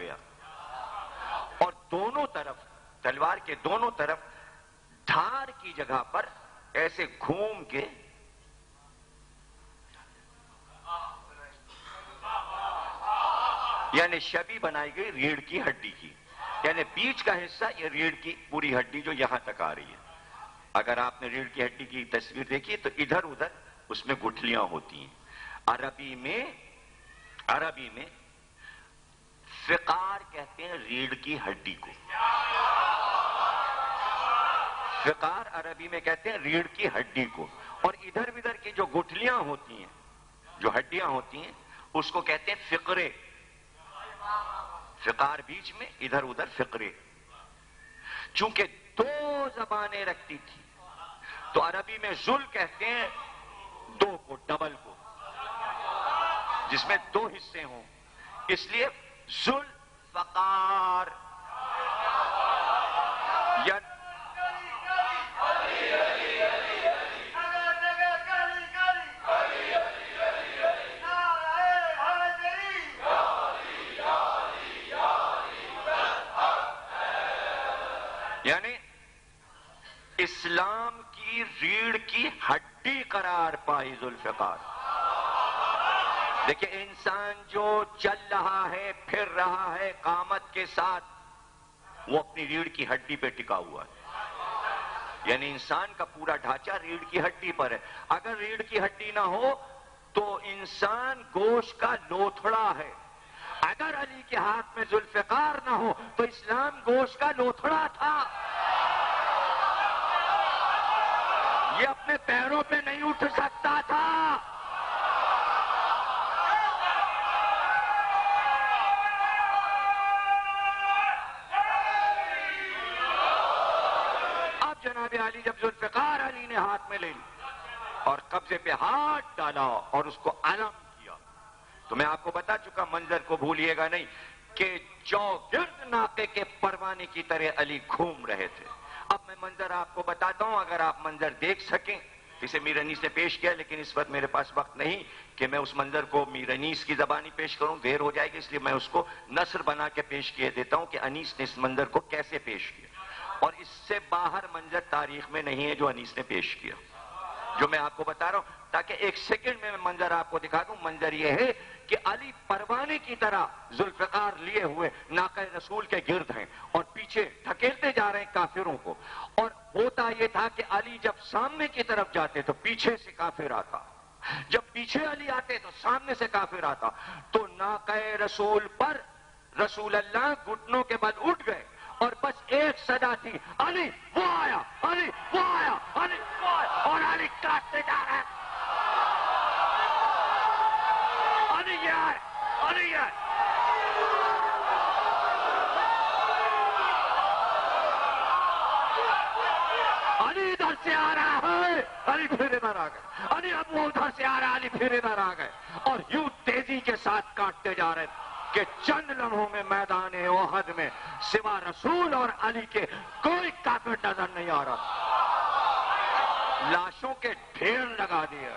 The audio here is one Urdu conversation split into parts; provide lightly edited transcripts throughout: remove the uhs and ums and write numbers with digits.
گیا اور دونوں طرف تلوار کے دونوں طرف دھار کی جگہ پر ایسے گھوم کے یعنی شبی بنائی گئی ریڑھ کی ہڈی کی، یعنی بیچ کا حصہ یہ ریڑھ کی پوری ہڈی جو یہاں تک آ رہی ہے. اگر آپ نے ریڑھ کی ہڈی کی تصویر دیکھی تو ادھر ادھر اس میں گٹھلیاں ہوتی ہیں. عربی میں فقار کہتے ہیں ریڑھ کی ہڈی کو. فقار عربی میں کہتے ہیں ریڑھ کی ہڈی کو، اور ادھر ادھر کی جو گٹھلیاں ہوتی ہیں، جو ہڈیاں ہوتی ہیں، اس کو کہتے ہیں فقرے. فقار بیچ میں، ادھر ادھر فقرے. چونکہ دو زبانیں رکھتی تھی تو عربی میں ذل کہتے ہیں دو کو، ڈبل کو، جس میں دو حصے ہوں، اس لیے ذل فقار. یا یعنی اسلام کی ریڑھ کی ہڈی قرار پائی ذوالفقار. دیکھیں انسان جو چل رہا ہے، پھر رہا ہے قامت کے ساتھ، وہ اپنی ریڑھ کی ہڈی پہ ٹکا ہوا ہے. یعنی انسان کا پورا ڈھانچہ ریڑھ کی ہڈی پر ہے. اگر ریڑھ کی ہڈی نہ ہو تو انسان گوشت کا لوتھڑا ہے. اگر علی کے ہاتھ میں ذوالفقار نہ ہو تو اسلام گوشت کا لوتھڑا تھا. یہ اپنے پیروں پہ نہیں اٹھ سکتا تھا. اب جناب علی جب ذوالفقار علی نے ہاتھ میں لے لی اور قبضے پہ ہاتھ ڈالا اور اس کو علم کیا، تو میں آپ کو بتا چکا، منظر کو بھولیے گا نہیں، کہ چوگرد ناقے کے پروانے کی طرح علی گھوم رہے تھے. اب میں منظر آپ کو بتاتا ہوں، اگر آپ منظر دیکھ سکیں. اسے میر انیس نے پیش کیا، لیکن اس وقت میرے پاس وقت نہیں کہ میں اس منظر کو میر انیس کی زبانی پیش کروں، دیر ہو جائے گی، اس لیے میں اس کو نثر بنا کے پیش کیے دیتا ہوں کہ انیس نے اس منظر کو کیسے پیش کیا. اور اس سے باہر منظر تاریخ میں نہیں ہے جو انیس نے پیش کیا، جو میں آپ کو بتا رہا ہوں، تاکہ ایک سیکنڈ میں منظر آپ کو دکھا دوں. منظر یہ ہے کہ علی پروانے کی طرح ذوالفقار لیے ہوئے ناقہ رسول کے گرد ہیں اور پیچھے دھکیلتے جا رہے ہیں کافروں کو. اور ہوتا یہ تھا کہ علی جب سامنے کی طرف جاتے تو پیچھے سے کافر آتا، جب پیچھے علی آتے تو سامنے سے کافر آتا. تو ناقہ رسول پر رسول اللہ گھٹنوں کے بل اٹھ گئے اور بس ایک صدا تھی، علی وہ آیا، علی وہ آیا، علی وہ آیا، اور علی کاٹتے جا رہے ہیں. علی یہ آئے، علی یہ آئے. علی ادھر سے آ رہا ہے، علی پھر ادھر آ گئے. علی اب وہ ادھر سے آ رہا ہے، علی پھر ادھر آ گئے، اور یوں تیزی کے ساتھ کاٹتے جا رہے کہ چند لمحوں میں میدان احد میں سوا رسول اور علی کے کوئی کافر نظر نہیں آ رہا. لاشوں کے ڈھیر لگا دیے،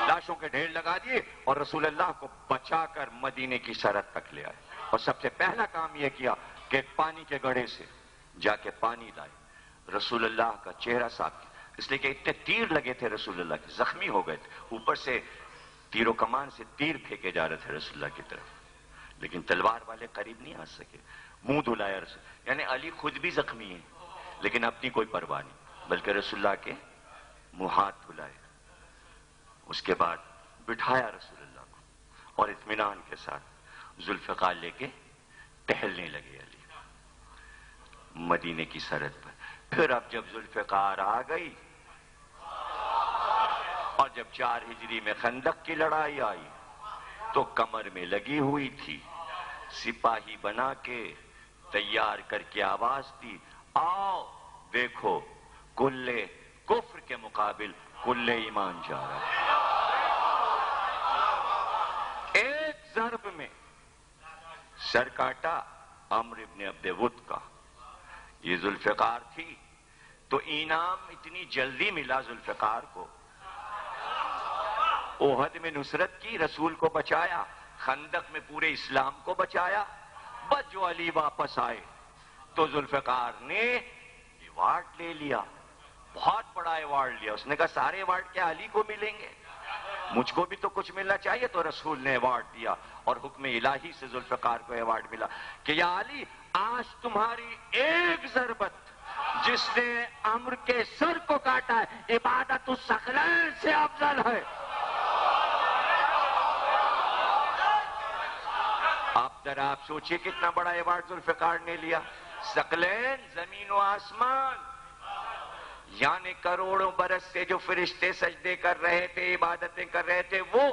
لاشوں کے ڈھیر لگا دیے اور رسول اللہ کو بچا کر مدینے کی سرحد تک لے آئے. اور سب سے پہلا کام یہ کیا کہ پانی کے گڑھے سے جا کے پانی لائے، رسول اللہ کا چہرہ صاف کیا، اس لیے کہ اتنے تیر لگے تھے رسول اللہ کے، زخمی ہو گئے تھے، اوپر سے تیر و کمان سے تیر پھینکے جا رہے تھے رسول اللہ کی طرف، لیکن تلوار والے قریب نہیں آ سکے. منہ دھلایا رسول، یعنی علی خود بھی زخمی ہے لیکن اپنی کوئی پرواہ نہیں، بلکہ رسول اللہ کے منہ ہاتھ دھلائے. اس کے بعد بٹھایا رسول اللہ کو اور اطمینان کے ساتھ ذوالفقار لے کے ٹہلنے لگے علی مدینے کی سرحد پر. پھر اب جب ذوالفقار آ گئی اور جب 4 ہجری میں خندق کی لڑائی آئی تو کمر میں لگی ہوئی تھی، سپاہی بنا کے تیار کر کے آواز دی، آؤ دیکھو کلے کفر کے مقابل کلے ایمان جا رہا ہے. ایک ضرب میں سر کاٹا عمرو ابن عبد ود کا. یہ ذوالفقار تھی تو انعام اتنی جلدی ملا ذوالفقار کو. احد میں نصرت کی، رسول کو بچایا، خندق میں پورے اسلام کو بچایا. بس جو علی واپس آئے تو ذوالفقار نے ایوارڈ لے لیا, بہت بڑا ایوارڈ لیا. اس نے کہا سارے ایوارڈ کیا علی کو ملیں گے, مجھ کو بھی تو کچھ ملنا چاہیے. تو رسول نے ایوارڈ دیا اور حکم الہی سے ذوالفقار کو ایوارڈ ملا کہ یا علی, آج تمہاری ایک ضربت جس نے عمرو کے سر کو کاٹا ہے, عبادت الثقلین سے افضل ہے. آپ سوچئے کتنا بڑا ایوارڈ ذوالفقار نے لیا. ثقلین زمین و آسمان, یعنی کروڑوں برس سے جو فرشتے سجدے کر رہے تھے, عبادتیں کر رہے تھے, وہ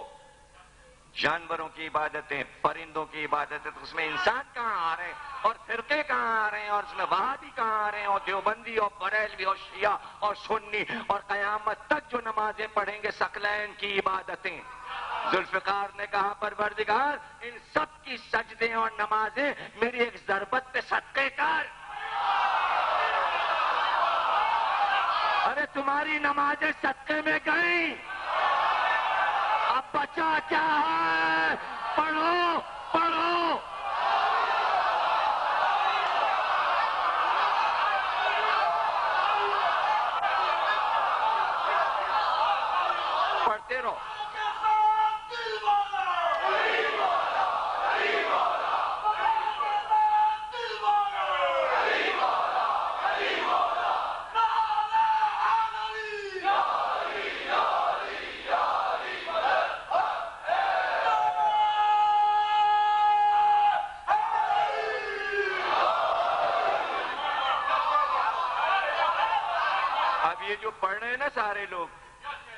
جانوروں کی عبادتیں, پرندوں کی عبادتیں, تو اس میں انسان کہاں آ رہے ہیں, اور فرقے کہاں آ رہے ہیں, اور اس میں وہابی کہاں آ رہے ہیں, اور دیوبندی اور بریلوی اور شیعہ اور سنی, اور قیامت تک جو نمازیں پڑھیں گے ثقلین کی عبادتیں. ذوالفقار نے کہا پروردگار, ان سب کی سجدے اور نمازیں میری ایک ضربت پہ صدقے کر. ارے تمہاری نمازیں صدقے میں گئیں, اب بچا کیا ہے, پڑھو پڑھو. پڑھتے رہو. یہ جو پڑھ رہے ہیں نا سارے لوگ,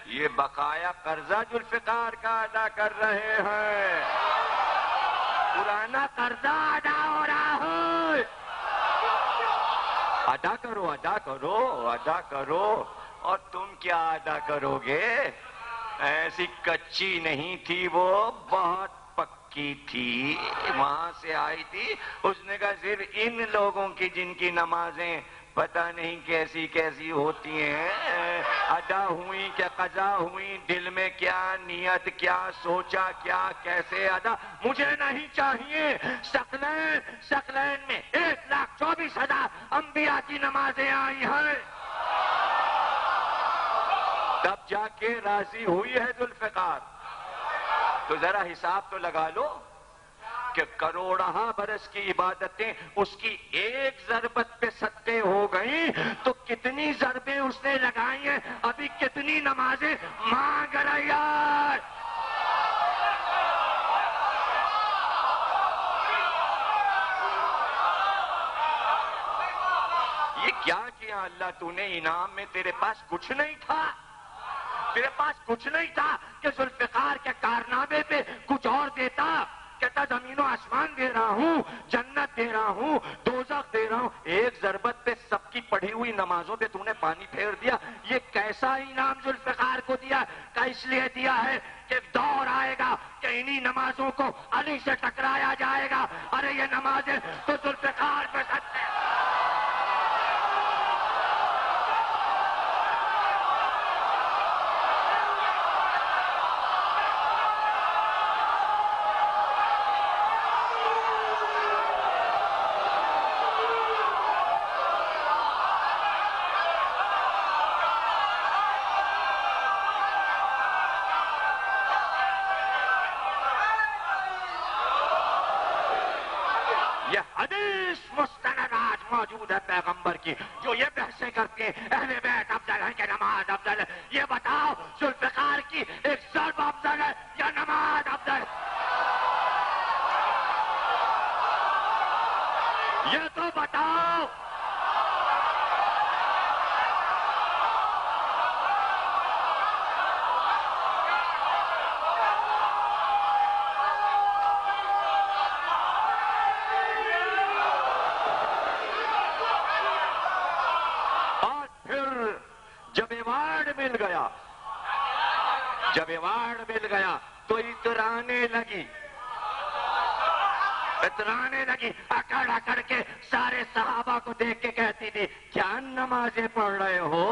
یہ بقایا قرضہ ذوالفقار کا ادا کر رہے ہیں. پرانا قرضہ ادا ہو رہا ہے. ادا کرو, ادا کرو, ادا کرو. اور تم کیا ادا کرو گے, ایسی کچی نہیں تھی وہ, بہت پکی تھی, وہاں سے آئی تھی. اس نے کہا صرف ان لوگوں کی جن کی نمازیں پتہ نہیں کیسی کیسی ہوتی ہیں, ادا ہوئی کہ قضا ہوئی, دل میں کیا نیت, کیا سوچا, کیا کیسے ادا, مجھے نہیں چاہیے. ثقلین میں 1,24,000 انبیاء کی نمازیں آئی ہیں. تب جا کے راضی ہوئی ہے ذوالفقار. تو ذرا حساب تو لگا لو کہ کروڑہ برس کی عبادتیں اس کی ایک ضربت پہ صدقے ہو گئیں, تو کتنی ضربیں اس نے لگائی ہیں, ابھی کتنی نمازیں مانگ رہی ہے. یہ کیا کیا اللہ تو نے انعام میں, تیرے پاس کچھ نہیں تھا, تیرے پاس کچھ نہیں تھا کہ ذوالفقار کے کارنامے پہ کچھ اور دیتا. کہتا زمین و آسمان دے رہا ہوں, جنت دے رہا ہوں, دوزخ دے رہا ہوں, ایک ضربت پہ سب کی پڑھی ہوئی نمازوں پہ تو نے پانی پھیر دیا. یہ کیسا انعام ذوالفقار کو دیا, کہ اس لیے دیا ہے کہ دور آئے گا کہ انہی نمازوں کو علی سے ٹکرایا جائے گا. ارے یہ نمازیں تو ذوالفقار پہ صدقے. موجود ہے پیغمبر کی, جو یہ بحثیں کرتے ہیں اہل بیت افضل ہے کہ نماز افضل ہے. یہ بتاؤ ذوالفقار کی ایک ضرب افضل ہے یا نماز افضل ہے؟ یہ تو بتاؤ. جب ایوارڈ مل گیا تو اترانے لگی, اکڑ اکڑ کے سارے صحابہ کو دیکھ کے کہتی تھی کیا نمازیں پڑھ رہے ہو,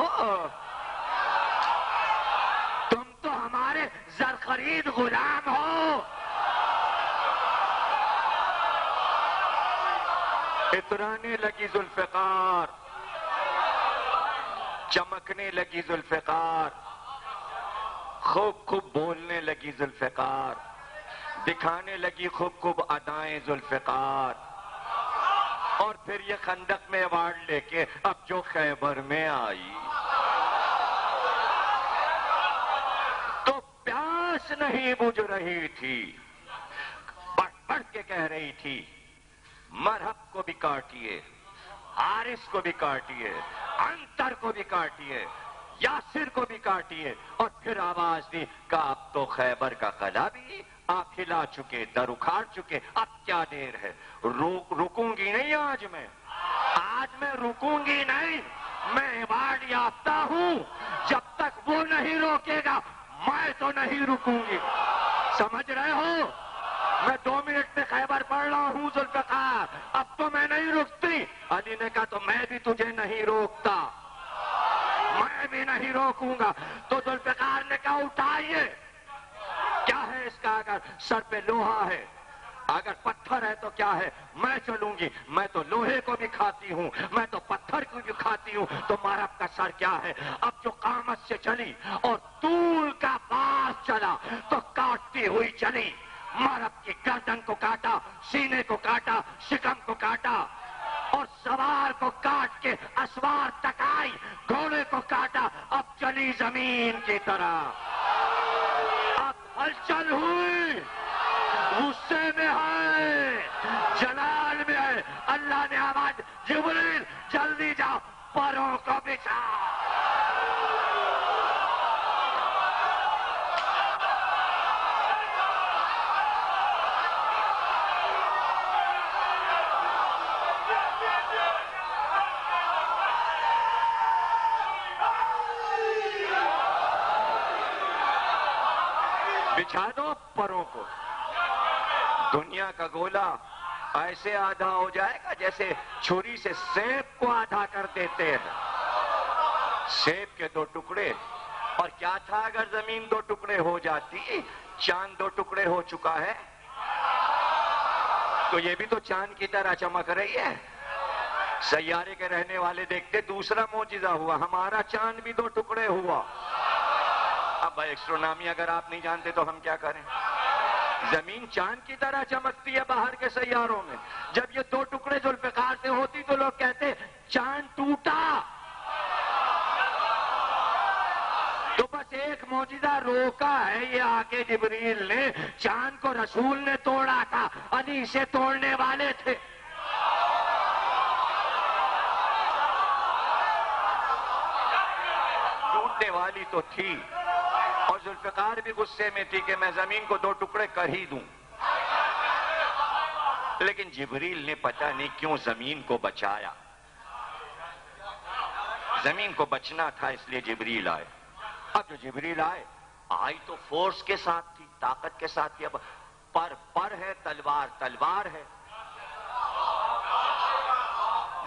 تم تو ہمارے زر خرید غلام ہو. اترانے لگی ذوالفقار، چمکنے لگی ذوالفقار، خوب خوب بولنے لگی ذوالفقار، دکھانے لگی خوب خوب ادائیں ذوالفقار، اور پھر یہ خندق میں ایوارڈ لے کے اب جو خیبر میں آئی تو پیاس نہیں بجھ رہی تھی، بڑھ بڑھ کے کہہ رہی تھی مرحب کو بھی کاٹیے، حارث کو بھی کاٹیے، عنتر کو بھی کاٹیے، یاسر کو بھی کاٹیے، اور پھر آواز دی کہ اب تو خیبر کا قلعہ بھی آپ ہلا چکے، در اکھاڑ چکے، اب کیا دیر ہے، رکوں گی نہیں آج میں رکوں گی نہیں، میں ایوارڈ یافتہ ہوں، جب تک وہ نہیں روکے گا میں تو نہیں رکوں گی۔ سمجھ رہے ہو؟ میں 2 منٹ میں خیبر پڑھ رہا ہوں ذوالفقار، اب تو میں نہیں رکتی۔ علی نے کہا تو میں بھی تجھے نہیں روکتا، میں بھی نہیں روکوں گا۔ تو ذوالفقار نے کہا اٹھائیے، کیا ہے اس کا؟ اگر سر پہ لوہا ہے، اگر پتھر ہے تو کیا ہے؟ میں چلوں گی، میں تو لوہے کو بھی کھاتی ہوں، میں تو پتھر کو بھی کھاتی ہوں، تو مرحب کا سر کیا ہے؟ اب جو قامت سے چلی اور طول کا باز چلا تو کاٹتی ہوئی چلی، مرحب کی گردن کو کاٹا، سینے کو کاٹا، شکم کو کاٹا، اور سوار کو کاٹ کے اسوار تک آئی، گھوڑے کو کاٹا، اب چلی زمین کی طرح۔ اب ہلچل ہوئی، غصے میں ہے، جلال میں ہے، اللہ نے آواز، جبریل جلدی جاؤ پروں کو بچھا۔ بچھا دو پروں کو۔ دنیا کا گولا ایسے آدھا ہو جائے گا جیسے چھری سے سیب کو آدھا کر دیتے ہیں، سیب کے 2 ٹکڑے۔ اور کیا تھا اگر زمین 2 ٹکڑے ہو جاتی؟ چاند 2 ٹکڑے ہو چکا ہے، تو یہ بھی تو چاند کی طرح چمک رہی ہے۔ سیارے کے رہنے والے دیکھتے دوسرا معجزہ ہوا، ہمارا چاند بھی 2 ٹکڑے ہوا۔ اب ایسٹرونامی اگر آپ نہیں جانتے تو ہم کیا کریں؟ زمین چاند کی طرح چمکتی ہے باہر کے سیاروں میں۔ جب یہ 2 ٹکڑے ذوالفقار سے ہوتی تو لوگ کہتے چاند ٹوٹا۔ تو بس ایک معجزہ روکا ہے یہ آگے جبریل نے، چاند کو رسول نے توڑا تھا، علی سے توڑنے والے تھے۔ ٹوٹنے والی تو تھی، اور ذوالفقار بھی غصے میں تھی کہ میں زمین کو 2 ٹکڑے کر ہی دوں، لیکن جبریل نے پتہ نہیں کیوں زمین کو بچایا۔ زمین کو بچنا تھا اس لیے جبریل آئے۔ اب جو جبریل آئی تو فورس کے ساتھ تھی، طاقت کے ساتھ تھی۔ اب پر ہے، تلوار ہے۔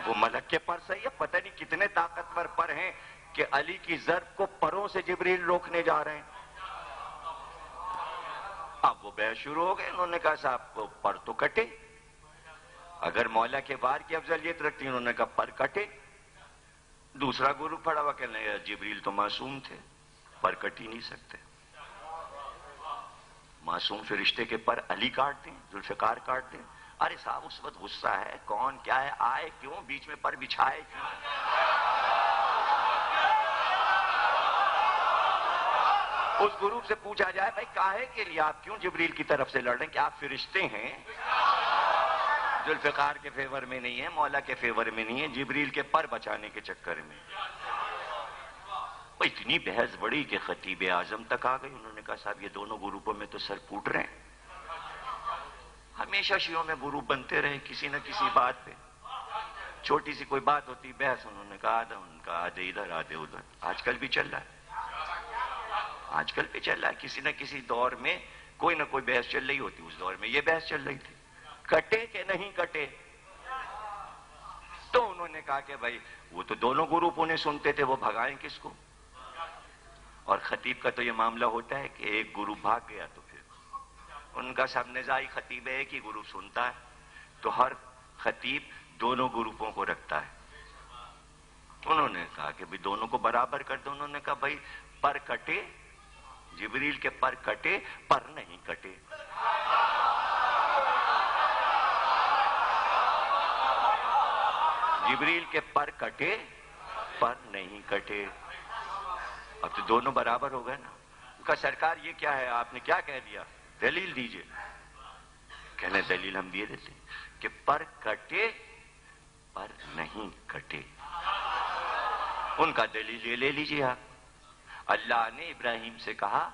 وہ ملک کے پر صحیح ہے، پتہ نہیں کتنے طاقتور پر ہیں کہ علی کی ضرب کو پروں سے جبریل روکنے جا رہے ہیں۔ اب وہ بحث شروع ہو گئے، انہوں نے کہا صاحب پر تو کٹے، اگر مولا کے وار کی افضلیت رکھتی، انہوں نے کہا پر کٹے۔ دوسرا گروپ پڑا ہوا کہنے لگا جبریل تو معصوم تھے، پر کٹ ہی نہیں سکتے، معصوم فرشتے کے پر علی کاٹ دیں، ذوالفقار کاٹ دیں۔ ارے صاحب اس وقت غصہ ہے، کون کیا ہے، آئے کیوں، بیچ میں پر بچھائے کیوں؟ اس گروپ سے پوچھا جائے بھائی کاہے کے لیے آپ کیوں جبریل کی طرف سے لڑ رہے ہیں؟ کہ آپ فرشتے ہیں، ذوالفقار کے فیور میں نہیں ہے، مولا کے فیور میں نہیں ہے، جبریل کے پر بچانے کے چکر میں۔ اتنی بحث بڑی کہ خطیب اعظم تک آ گئی۔ انہوں نے کہا صاحب یہ دونوں گروپوں میں تو سر پوٹ رہے ہیں، ہمیشہ شیعوں میں گروپ بنتے رہے کسی نہ کسی بات پہ، چھوٹی سی کوئی بات ہوتی بحث، انہوں نے کہا آدھا، ان کا آدھے ادھر آدھے ادھر۔ آج کل بھی چل رہا ہے، آج کل بھی چل رہا ہے، کسی نہ کسی دور میں کوئی نہ کوئی بحث چل رہی ہوتی۔ اس دور میں یہ بحث چل رہی تھی، کٹے کہ نہیں کٹے۔ تو انہوں نے کہا کہ بھائی وہ تو دونوں گروپ انہیں سنتے تھے، وہ بھگائیں کس کو؟ اور خطیب کا تو یہ معاملہ ہوتا ہے کہ ایک گروپ بھاگ گیا تو پھر ان کا سب نزاعی خطیب ہے، ایک ہی گروپ سنتا ہے، تو ہر خطیب دونوں گروپوں کو رکھتا ہے. انہوں نے کہا کہ بھی دونوں کو برابر کر دو. انہوں نے کہا بھائی پر کٹے، جبریل کے پر کٹے پر نہیں کٹے. جبریل کے پر کٹے پر نہیں کٹے. اب تو دونوں برابر ہو گئے نا. ان کا سرکار یہ کیا ہے، آپ نے کیا کہہ دیا، دلیل دیجئے. کہنے دلیل ہم دیے دیتے کہ پر کٹے پر نہیں کٹے. ان کا دلیل یہ لے لیجئے آپ. اللہ نے ابراہیم سے کہا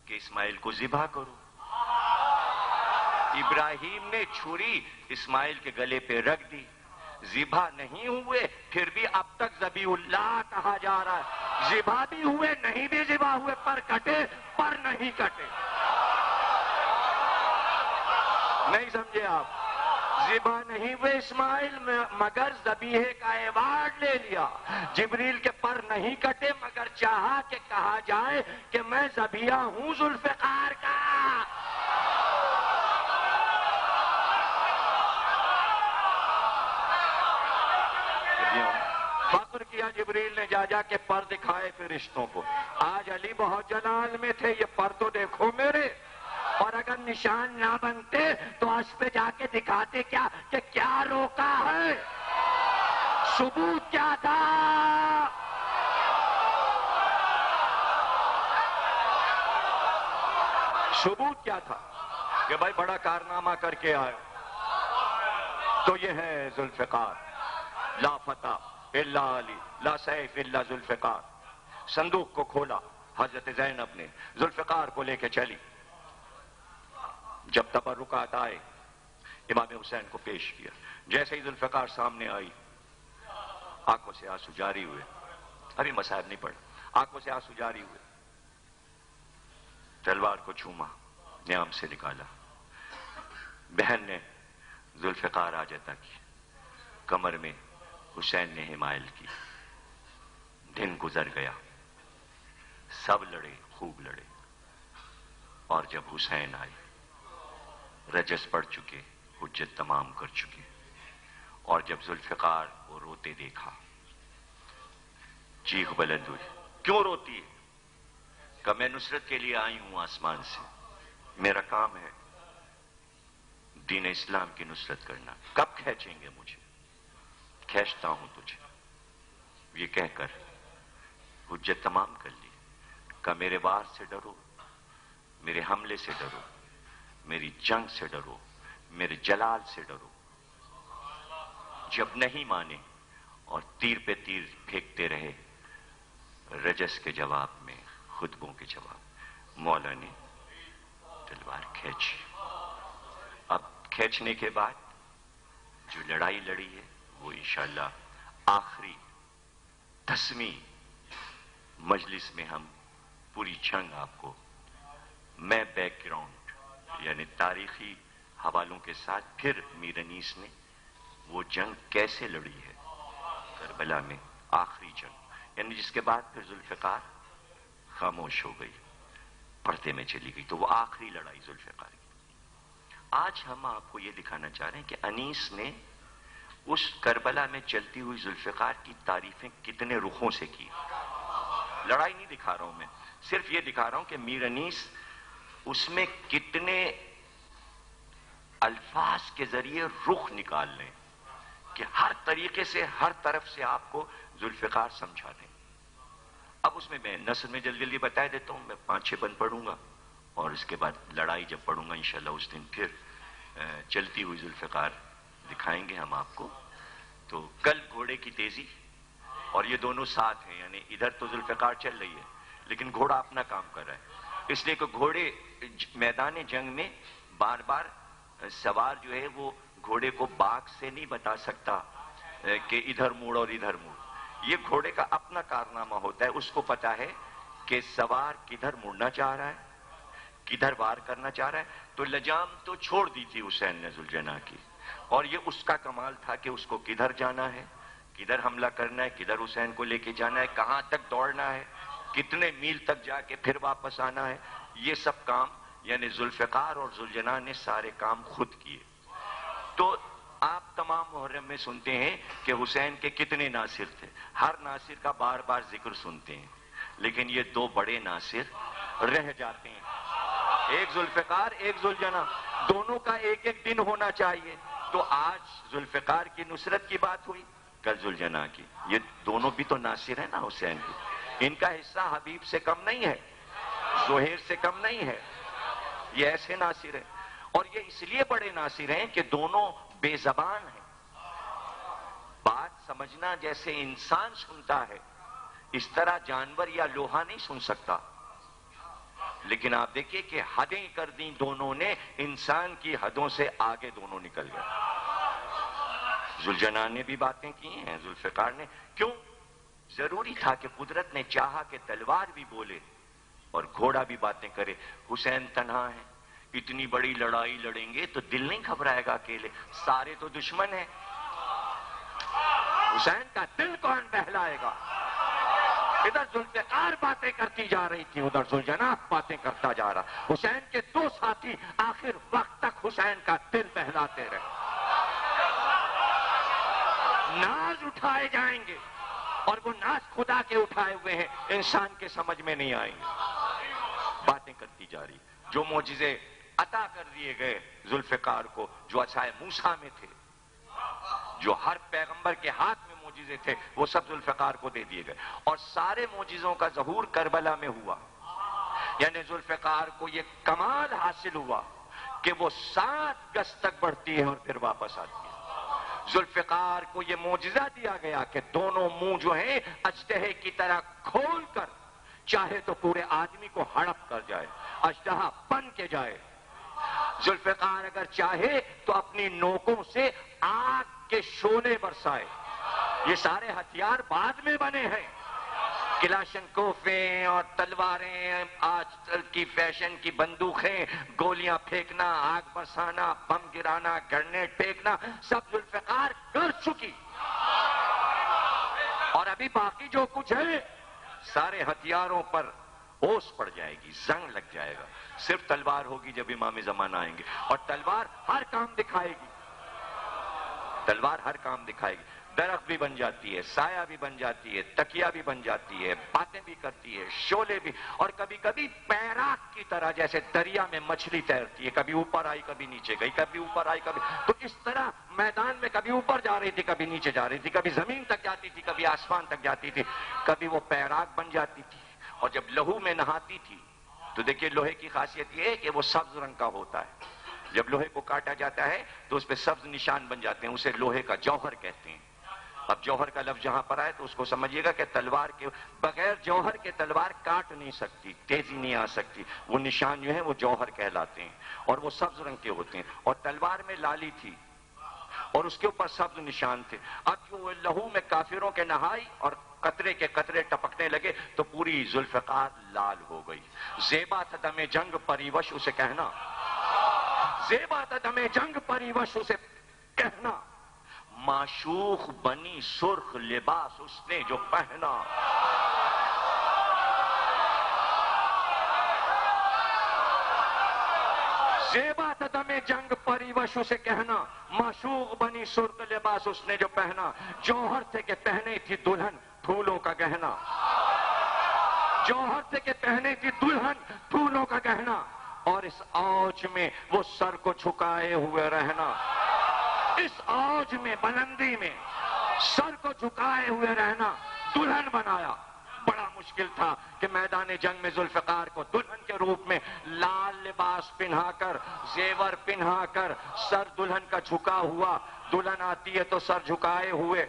کہ اسماعیل کو ذبح کرو. ابراہیم نے چھری اسماعیل کے گلے پہ رکھ دی. ذبح نہیں ہوئے پھر بھی اب تک ذبیح اللہ کہا جا رہا ہے. ذبح بھی ہوئے نہیں بھی ذبح ہوئے، پر کٹے پر نہیں کٹے. نہیں سمجھے آپ؟ ذبح نہیں ہوئے اسماعیل مگر ذبیحے کا ایوارڈ لے لیا. جبریل کے پر نہیں کٹے مگر چاہا کہ کہا جائے کہ میں ذبیحہ ہوں ذوالفقار کا. فخر کیا جبریل نے جا کے پر دکھائے فرشتوں کو. آج علی بہت جلال میں تھے، یہ پر تو دیکھو میرے. اور اگر نشان نہ بنتے تو اس پہ جا کے دکھاتے کیا کہ کیا روکا ہے، ثبوت کیا تھا. ثبوت کیا تھا کہ بھائی بڑا کارنامہ کر کے آئے. تو یہ ہے ذوالفقار. لا فتح الا علی، لا سیف الا ذوالفقار. صندوق کو کھولا، حضرت زینب نے ذوالفقار کو لے کے چلی. جب تبرکات آئے امام حسین کو پیش کیا. جیسے ہی ذوالفقار سامنے آئی آنکھوں سے آنسو جاری ہوئے. ابھی مصائب نہیں پڑا، آنکھوں سے آنسو جاری ہوئے. تلوار کو چھوما، نیام سے نکالا. بہن نے ذوالفقار آجتا کی، کمر میں حسین نے حمائل کی. دن گزر گیا، سب لڑے، خوب لڑے. اور جب حسین آئے رجس پڑ چکے، حجت تمام کر چکے. اور جب ذوالفقار کو روتے دیکھا چیخ بلند ہوئی. کیوں روتی ہے؟ کہ میں نصرت کے لیے آئی ہوں آسمان سے، میرا کام ہے دین اسلام کی نصرت کرنا. کب کھینچیں گے مجھے؟ کھینچتا ہوں تجھے. یہ کہہ کر حجت تمام کر لی. کہ میرے وار سے ڈرو، میرے حملے سے ڈرو، میری جنگ سے ڈرو، میرے جلال سے ڈرو. جب نہیں مانے اور تیر پہ تیر پھینکتے رہے، رجس کے جواب میں، خطبوں کے جواب، مولا نے تلوار کھینچی. اب کھینچنے کے بعد جو لڑائی لڑی ہے وہ انشاءاللہ آخری 10ویں مجلس میں ہم پوری جنگ آپ کو میں بیک گراؤنڈ یعنی تاریخی حوالوں کے ساتھ پھر میر انیس نے وہ جنگ کیسے لڑی ہے کربلا میں، آخری جنگ، یعنی جس کے بعد پھر ذوالفقار خاموش ہو گئی، پردے میں چلی گئی. تو وہ آخری لڑائی ذوالفقار کی. آج ہم آپ کو یہ دکھانا چاہ رہے ہیں کہ انیس نے اس کربلا میں چلتی ہوئی ذوالفقار کی تعریفیں کتنے رخوں سے کی. لڑائی نہیں دکھا رہا ہوں میں، صرف یہ دکھا رہا ہوں کہ میر انیس اس میں کتنے الفاظ کے ذریعے رخ نکال لیں کہ ہر طریقے سے، ہر طرف سے آپ کو ذوالفقار سمجھا دیں. اب اس میں نثر میں جلدی جلدی بتا دیتا ہوں. میں 5-6 بند پڑھوں گا اور اس کے بعد لڑائی جب پڑھوں گا انشاءاللہ اس دن پھر چلتی ہوئی ذوالفقار دکھائیں گے ہم آپ کو. تو کل گھوڑے کی تیزی اور یہ دونوں ساتھ ہیں، یعنی ادھر تو ذوالفقار چل رہی ہے لیکن گھوڑا اپنا کام کر رہا ہے. اس لیے کہ گھوڑے میدان جنگ میں بار بار سوار جو ہے وہ گھوڑے کو باغ سے نہیں بتا سکتا کہ ادھر موڑ اور ادھر موڑ. یہ گھوڑے کا اپنا کارنامہ ہوتا ہے، اس کو پتا ہے کہ سوار کدھر مڑنا چاہ رہا ہے، کدھر وار کرنا چاہ رہا ہے. تو لجام تو چھوڑ دی تھی حسین نے ذوالجناح کی، اور یہ اس کا کمال تھا کہ اس کو کدھر جانا ہے، کدھر حملہ کرنا ہے، کدھر حسین کو لے کے جانا ہے، کہاں تک دوڑنا ہے، کتنے میل تک جا کے پھر واپس آنا ہے. یہ سب کام یعنی ذوالفقار اور ذوالجناح نے سارے کام خود کیے. تو آپ تمام محرم میں سنتے ہیں کہ حسین کے کتنے ناصر تھے، ہر ناصر کا بار بار ذکر سنتے ہیں، لیکن یہ دو بڑے ناصر رہ جاتے ہیں، ایک ذوالفقار ایک ذوالجناح، دونوں کا ایک ایک دن ہونا چاہیے۔ تو آج ذوالفقار کی نصرت کی بات ہوئی، کل ذوالجناح کی، یہ دونوں بھی تو ناصر ہیں نا حسین کی، ان کا حصہ حبیب سے کم نہیں ہے، زہیر سے کم نہیں ہے، یہ ایسے ناصر ہیں، اور یہ اس لیے بڑے ناصر ہیں کہ دونوں بے زبان ہیں، بات سمجھنا جیسے انسان سنتا ہے اس طرح جانور یا لوہا نہیں سن سکتا، لیکن آپ دیکھیے کہ حدیں کر دیں دونوں نے، انسان کی حدوں سے آگے دونوں نکل گئے۔ ذوالجناح نے بھی باتیں کی ہیں، ذوالفقار نے، کیوں؟ ضروری تھا کہ قدرت نے چاہا کہ تلوار بھی بولے اور گھوڑا بھی باتیں کرے۔ حسین تنہا ہے، اتنی بڑی لڑائی لڑیں گے تو دل نہیں گھبرائے گا اکیلے، سارے تو دشمن ہیں، حسین کا دل کون بہلائے گا؟ ادھر ذوالفقار باتیں کرتی جا رہی تھی، ادھر ذوالجناح باتیں کرتا جا رہا، حسین کے دو ساتھی آخر وقت تک حسین کا دل بہلاتے رہے۔ ناز اٹھائے جائیں گے اور وہ ناز خدا کے اٹھائے ہوئے ہیں، انسان کے سمجھ میں نہیں آئیں گے، باتیں کرتی جا رہی۔ جو معجزے عطا کر دیے گئے ذوالفقار کو، جو عصائے موسیٰ میں تھے، جو ہر پیغمبر کے ہاتھ میں معجزے تھے، وہ سب ذوالفقار کو دے دیے گئے، اور سارے معجزوں کا ظہور کربلا میں ہوا، یعنی ذوالفقار کو یہ کمال حاصل ہوا کہ وہ 7 گز تک بڑھتی ہے اور پھر واپس آتی ہے۔ ذوالفقار کو یہ معجزہ دیا گیا کہ دونوں منہ جو ہیں اژدہے کی طرح کھول کر چاہے تو پورے آدمی کو ہڑپ کر جائے، اژدہا بن کے جائے۔ ذوالفقار اگر چاہے تو اپنی نوکوں سے آگ کے شعلے برسائے۔ یہ سارے ہتھیار بعد میں بنے ہیں، کلاشنکوفیں اور تلواریں، آج کل کی فیشن کی بندوقیں، گولیاں پھینکنا، آگ برسانا، بم گرانا، گرنیڈ پھینکنا، سب ذوالفقار کر چکی، اور ابھی باقی جو کچھ ہے سارے ہتھیاروں پر اوس پڑ جائے گی، زنگ لگ جائے گا، صرف تلوار ہوگی جب امام زمانہ آئیں گے، اور تلوار ہر کام دکھائے گی، تلوار ہر کام دکھائے گی، درخت بھی بن جاتی ہے، سایہ بھی بن جاتی ہے، تکیہ بھی بن جاتی ہے، باتیں بھی کرتی ہے، شعلے بھی، اور کبھی کبھی پیراک کی طرح جیسے دریا میں مچھلی تیرتی ہے، کبھی اوپر آئی کبھی نیچے گئی، کبھی اوپر آئی کبھی، تو اس طرح میدان میں کبھی اوپر جا رہی تھی کبھی نیچے جا رہی تھی، کبھی زمین تک جاتی تھی کبھی آسمان تک جاتی تھی، کبھی وہ پیراک بن جاتی تھی، اور جب لہو میں نہاتی تھی تو دیکھیے لوہے کی خاصیت یہ ہے کہ وہ سبز رنگ کا ہوتا ہے، جب لوہے کو کاٹا جاتا ہے تو اس پہ سبز نشان بن جاتے ہیں، اسے لوہے کا جوہر کہتے ہیں۔ اب جوہر کا لفظ جہاں پر آئے تو اس کو سمجھیے گا کہ تلوار کے بغیر جوہر کے تلوار کاٹ نہیں سکتی، تیزی نہیں آ سکتی، وہ نشان جو ہیں وہ جوہر کہلاتے ہیں، اور وہ سبز رنگ کے ہوتے ہیں، اور تلوار میں لالی تھی اور اس کے اوپر سبز نشان تھے۔ اب جو لہو میں کافروں کے نہائی اور قطرے کے قطرے ٹپکنے لگے تو پوری ذوالفقار لال ہو گئی۔ زیبا تھا دم جنگ پریوش اسے کہنا، زیبا تھا دم جنگ پریوش اسے کہنا، معشوق بنی سرخ لباس اس نے جو پہنا۔ زیبا تھا دم جنگ پریوش اسے کہنا، معشوق بنی سرخ لباس اس نے جو پہنا، جوہر تھے کہ پہنے تھی دلہن پھولوں کا گہنا، جوہر تھے کہ پہنے تھی دلہن پھولوں کا گہنا، اور اس اوج میں وہ سر کو جھکائے ہوئے رہنا، اس اوج میں بلندی میں سر کو جھکائے ہوئے رہنا دلہن بنایا۔ بڑا مشکل تھا کہ میدان جنگ میں ذوالفقار کو دلہن کے روپ میں لال لباس پہنا کر، زیور پہنا کر، سر دلہن کا جھکا ہوا، دلہن آتی ہے تو سر جھکائے ہوئے،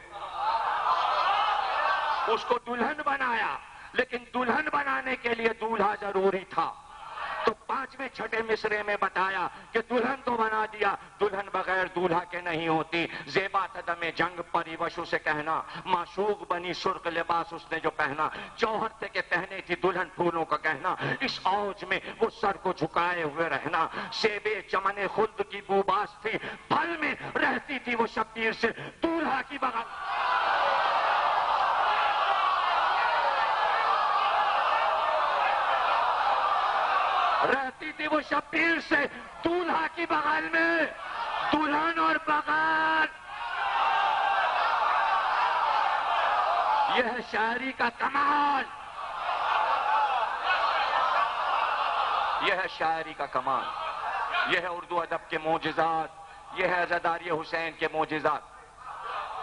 اس کو دلہن بنایا، لیکن دلہن بنانے کے لیے دولہا ضروری تھا، تو 5ویں چھٹے مصرے میں بتایا کہ دلہن تو بنا دیا، دلہن بغیر دولہا کے نہیں ہوتی۔ زیبا تھا دم جنگ پریوش اسے کہنا، معشوق بنی سرخ لباس اس نے جو پہنا، جوہر تھے کہ پہنے تھی دلہن پھولوں کا گہنا، اس اوج میں وہ سر کو جھکائے ہوئے رہنا، سیبے چمن خلد کی بوباس تھی، پھل میں رہتی تھی وہ شبیر سے دولہا کی بغل، رہتی تھی وہ شبیر سے دولہا کی بغل میں، دلہن اور بغل. یہ ہے شاعری کا کمال. یہ ہے شاعری کا کمال. یہ ہے اردو ادب کے معجزات. یہ ہے عزاداری حسین کے معجزات.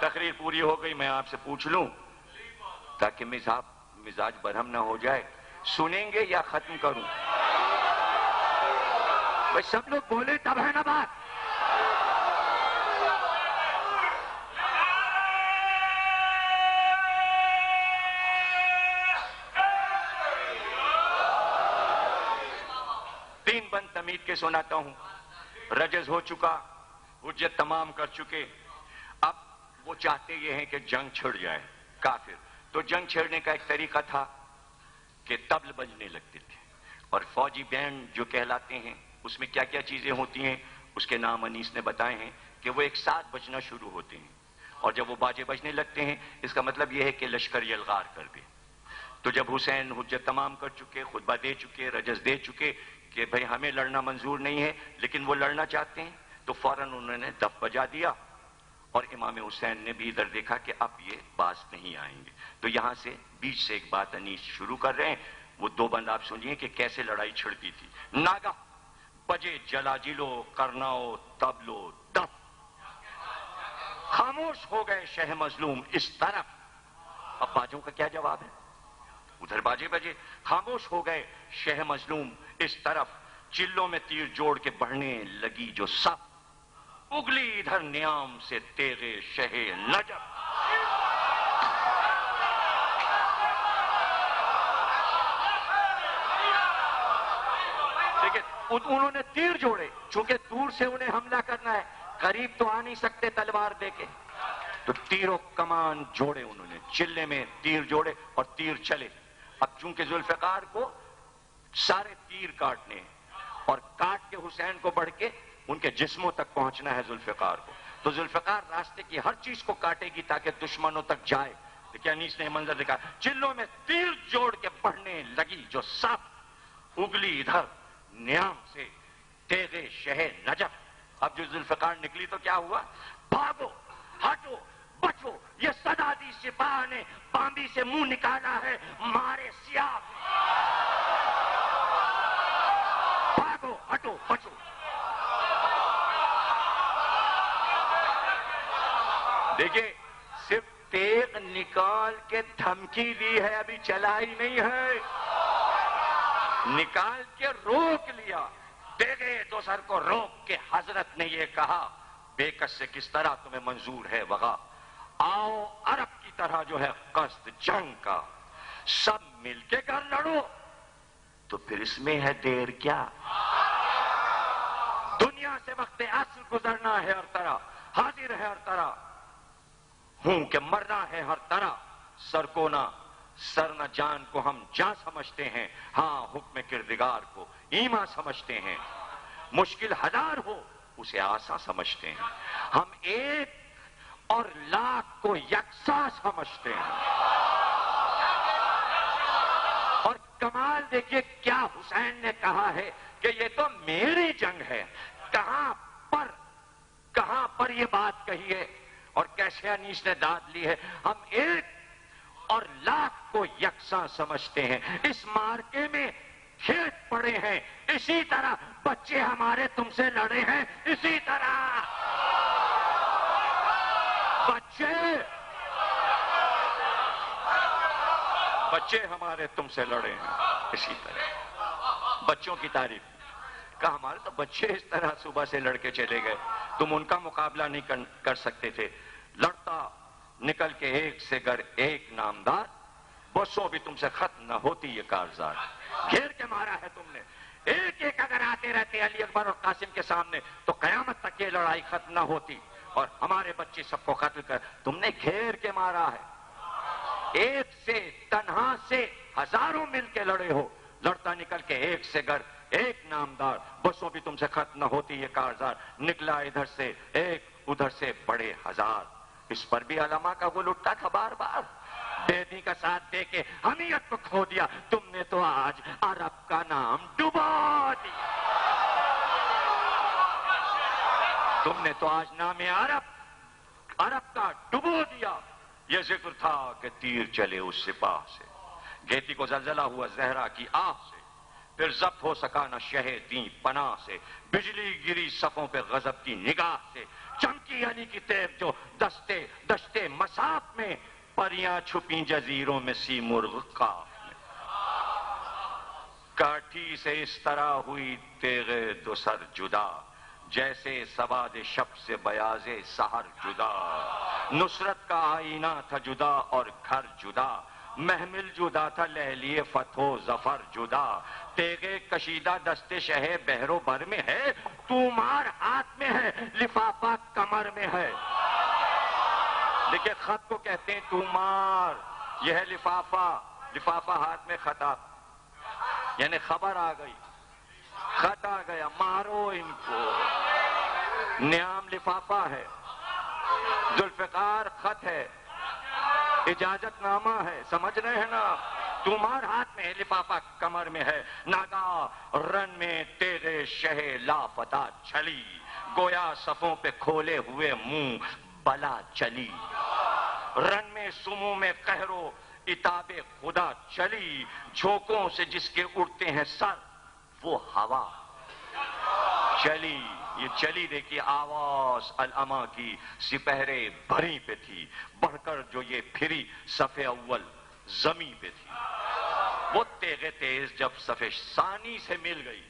تقریر پوری ہو گئی. میں آپ سے پوچھ لوں تاکہ مزاج برہم نہ ہو جائے, سنیں گے یا ختم کروں؟ بھئی سب لوگ بولے تب ہے نا بات. تین بند تمید کے سناتا ہوں. رجز ہو چکا, حجت تمام کر چکے. اب وہ چاہتے یہ ہیں کہ جنگ چھڑ جائے. کافر تو جنگ چھڑنے کا ایک طریقہ تھا کہ طبل بجنے لگتے تھے, اور فوجی بینڈ جو کہلاتے ہیں اس میں کیا کیا چیزیں ہوتی ہیں اس کے نام انیس نے بتائے ہیں کہ وہ ایک ساتھ بجنا شروع ہوتے ہیں, اور جب وہ باجے بجنے لگتے ہیں اس کا مطلب یہ ہے کہ لشکر یلغار کر دے. تو جب حسین حجت تمام کر چکے, خطبہ دے چکے, رجز دے چکے کہ بھئی ہمیں لڑنا منظور نہیں ہے لیکن وہ لڑنا چاہتے ہیں, تو فوراً انہوں نے دف بجا دیا, اور امام حسین نے بھی ادھر دیکھا کہ اب یہ باز نہیں آئیں گے. تو یہاں سے بیچ سے ایک بات انیس شروع کر رہے ہیں. وہ دو بند آپ سنیے کہ کیسے لڑائی چھڑتی تھی. ناگا بجے جلاجلو کرناؤ تبلو دف, خاموش ہو گئے شہ مظلوم اس طرف. اب باجوں کا کیا جواب ہے؟ ادھر باجے بجے, خاموش ہو گئے شہ مظلوم اس طرف, چلوں میں تیر جوڑ کے بڑھنے لگی جو صف, اگلی ادھر نیام سے تیغے شہ نجف. دیکھیں انہوں نے تیر جوڑے, چونکہ دور سے انہیں حملہ کرنا ہے, قریب تو آ نہیں سکتے تلوار دے کے, تو تیر و کمان جوڑے انہوں نے, چلے میں تیر جوڑے اور تیر چلے. اب چونکہ ذوالفقار کو سارے تیر کاٹنے ہیں, اور کاٹ کے حسین کو بڑھ کے ان کے جسموں تک پہنچنا ہے ذوالفقار کو, تو ذوالفقار راستے کی ہر چیز کو کاٹے گی تاکہ دشمنوں تک جائے. لیکن انیس نے منظر دکھا, چلوں میں تیر جوڑ کے بڑھنے لگی جو صف, اگلی ادھر نیام سے تیغے شہ نجف. اب جو ذوالفقار نکلی تو کیا ہوا؟ بھاگو, ہٹو, بچو, یہ صدا دی سپاہ نے بامبی سے منہ نکالا ہے مارے سیاہ. بھاگو, ہٹو, بچو. دیکھیں صرف تیغ نکال کے دھمکی دی ہے, ابھی چلائی نہیں ہے, نکال کے روک لیا. تیغے دو سر کو روک کے حضرت نے یہ کہا, بے کس سے کس طرح تمہیں منظور ہے وغا, آؤ عرب کی طرح جو ہے قصد جنگ کا, سب مل کے گھر لڑو, تو پھر اس میں ہے دیر کیا؟ دنیا سے وقت اصل گزرنا ہے ہر طرح, حاضر ہے ہر طرح, ہوں کہ مرنا ہے ہر طرح. سر کو نہ سر نہ جان کو ہم جاں سمجھتے ہیں, ہاں حکم کردگار کو ایماں سمجھتے ہیں. مشکل ہزار ہو اسے آساں سمجھتے ہیں, ہم ایک اور لاکھ کو یکساں سمجھتے ہیں. اور کمال دیکھیے کیا حسین نے کہا ہے کہ یہ تو میری جنگ ہے. کہاں پر یہ بات کہی ہے, اور کیسے انیس نے داد لی ہے, ہم ایک اور لاکھ کو یکساں سمجھتے ہیں. اس مارکے میں کھیت پڑے ہیں, اسی طرح بچے ہمارے تم سے لڑے ہیں, اسی طرح بچے ہمارے تم سے لڑے ہیں, اسی طرح. بچوں کی تعریف کہا, ہمارے تو بچے اس طرح صبح سے لڑکے چلے گئے, تم ان کا مقابلہ نہیں کر سکتے تھے. لڑتا نکل کے ایک سے گر ایک نامدار, بسوں بھی تم سے ختم نہ ہوتی یہ کارزار. گھیر کے مارا ہے تم نے, ایک ایک اگر آتے رہتے علی اکبر اور قاسم کے سامنے تو قیامت تک یہ لڑائی ختم نہ ہوتی, اور ہمارے بچے سب کو قتل کر تم نے گھیر کے مارا ہے. ایک سے تنہا سے ہزاروں مل کے لڑے ہو, لڑتا نکل کے ایک سے گر ایک نامدار, بسوں بھی تم سے ختم نہ ہوتی یہ کارزار. نکلا ادھر سے ایک ادھر سے بڑے ہزار, اس پر بھی علماء کا وہ لٹتا تھا بار بار. بیدی کا ساتھ دے کے حمیت کو کھو دیا, تم نے تو آج عرب کا نام ڈبا دیا. تم نے تو آج نام عرب کا ڈبو دیا. یہ ذکر تھا کہ تیر چلے اس سپاہ سے، گیتی کو زلزلہ ہوا زہرا کی آہ سے، پھر ضبط ہو سکا نہ شہ دیں پناہ سے، بجلی گری صفوں پہ غضب کی نگاہ سے، چمکی علی کی تیر جو دشتے مساف میں، پریاں چھپیں جزیروں میں سی مرغ قاف میں. کاٹھی سے اس طرح ہوئی تیغ دو سر جدا، جیسے سواد شب سے بیاض سحر جدا. نصرت کا آئینہ تھا جدا اور گھر جدا، محمل جدا تھا لیلی فتح و ظفر جدا. تیغے کشیدہ دست شہ بحر و بر میں ہے، طومار ہاتھ میں ہے لفافہ کمر میں ہے. دیکھیں خط کو کہتے ہیں طومار، یہ ہے لفافہ ہاتھ میں خطا، یعنی خبر آ گئی، خط آ گیا، مارو ان کو. نیام لفافہ ہے، ذوالفقار خط ہے، اجازت نامہ ہے، سمجھ رہے ہیں نا. تمہار ہاتھ میں ہے لفافہ کمر میں ہے. ناگاہ رن میں تیرے شہ لاپتہ چھلی، گویا صفوں پہ کھولے ہوئے منہ بلا چلی. رن میں سمو میں قہر و عتاب خدا چلی، جھونکوں سے جس کے اڑتے ہیں سر وہ ہوا چلی. یہ چلی دیکھی آواز العما کی سپہرے بھری پہ تھی، بڑھ کر جو یہ پھری صف اول زمیں پہ تھی. وہ تیغ تیز جب صف ثانی سے مل گئی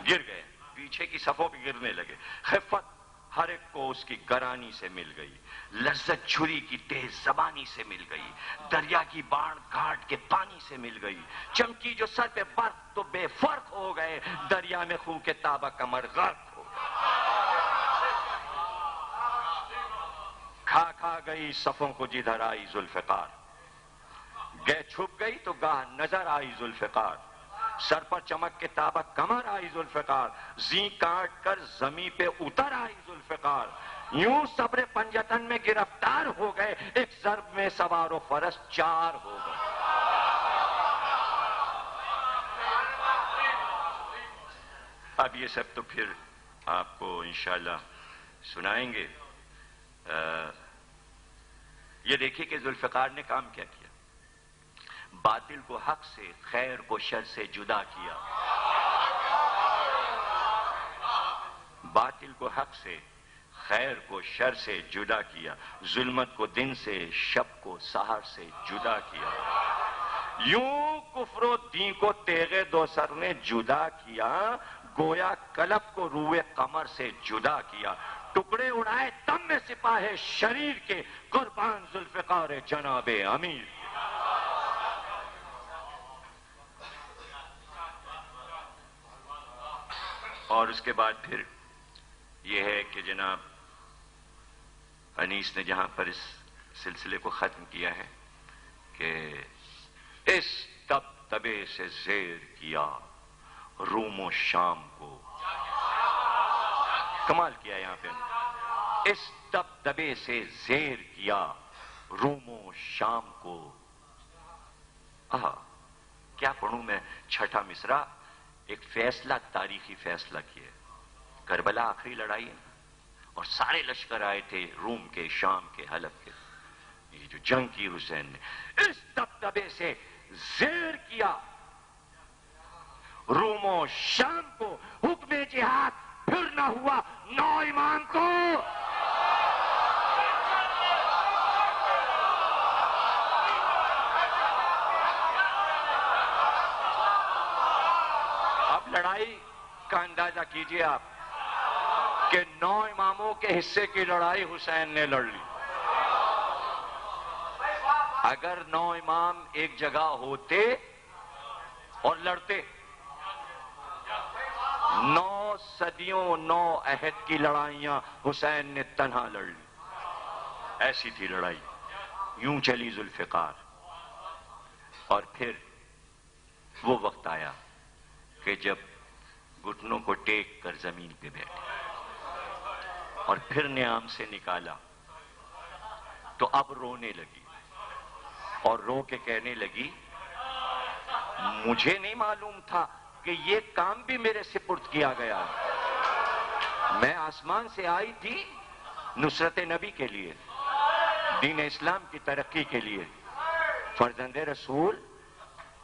گر گئے، پیچھے کی صفوں پہ گرنے لگے. خفت ہر ایک کو اس کی گرانی سے مل گئی، لذت چھری کی تیز زبانی سے مل گئی، دریا کی باڑ گھاٹ کے پانی سے مل گئی. چمکی جو سر پہ برف تو بے فرق ہو گئے، دریا میں خون کے تابہ کمر غرق ہو گئے. کھا گئی صفوں کو جدھر آئی ذوالفقار، گئے چھپ گئی تو گاہ نظر آئی ذوالفقار. سر پر چمک کے تابہ کمر آئی ذوالفقار، زیں کاٹ کر زمیں پہ اتر آئی ذوالفقار. یوں صبر پنجتن میں گرفتار ہو گئے، ایک ضرب میں سوار و فرس چار ہو گئے. اب یہ سب تو پھر آپ کو انشاءاللہ سنائیں گے. یہ دیکھیے کہ ذوالفقار نے کام کیا کیا، باطل کو حق سے، خیر کو شر سے جدا کیا. باطل کو حق سے، خیر کو شر سے جدا کیا، ظلمت کو دن سے، شب کو سحر سے جدا کیا. یوں کفر و دین کو تیغ دو سر نے جدا کیا، گویا کلب کو روئے قمر سے جدا کیا. ٹکڑے اڑائے دم میں سپاہ شریر کے، قربان ذوالفقار جناب امیر. اور اس کے بعد پھر یہ ہے کہ جناب انیس نے جہاں پر اس سلسلے کو ختم کیا ہے کہ اس دبدبے سے زیر کیا روم و شام کو. کمال کیا یہاں پہ، اس دبدبے سے زیر کیا روم و شام کو. کیا پڑھوں میں چھٹا مصرع، ایک فیصلہ، تاریخی فیصلہ کیا. کربلا آخری لڑائی ہے اور سارے لشکر آئے تھے روم کے، شام کے، حلب کے. یہ جو جنگ کی حسین نے، اس دبدبے سے زیر کیا روم و شام کو. حکم جہاد پھر نہ ہوا 9 امام کو. اب لڑائی کا اندازہ کیجئے آپ کہ 9 اماموں کے حصے کی لڑائی حسین نے لڑ لی. اگر 9 امام ایک جگہ ہوتے اور لڑتے، 9 صدیوں 9 عہد کی لڑائیاں حسین نے تنہا لڑ لی. ایسی تھی لڑائی. یوں چلی ذوالفقار. اور پھر وہ وقت آیا کہ جب گھٹنوں کو ٹیک کر زمین پہ بیٹھے اور پھر نیام سے نکالا تو اب رونے لگی اور رو کے کہنے لگی مجھے نہیں معلوم تھا کہ یہ کام بھی میرے سپرد کیا گیا ہے. میں آسمان سے آئی تھی نصرت نبی کے لیے، دین اسلام کی ترقی کے لیے۔ فرزند رسول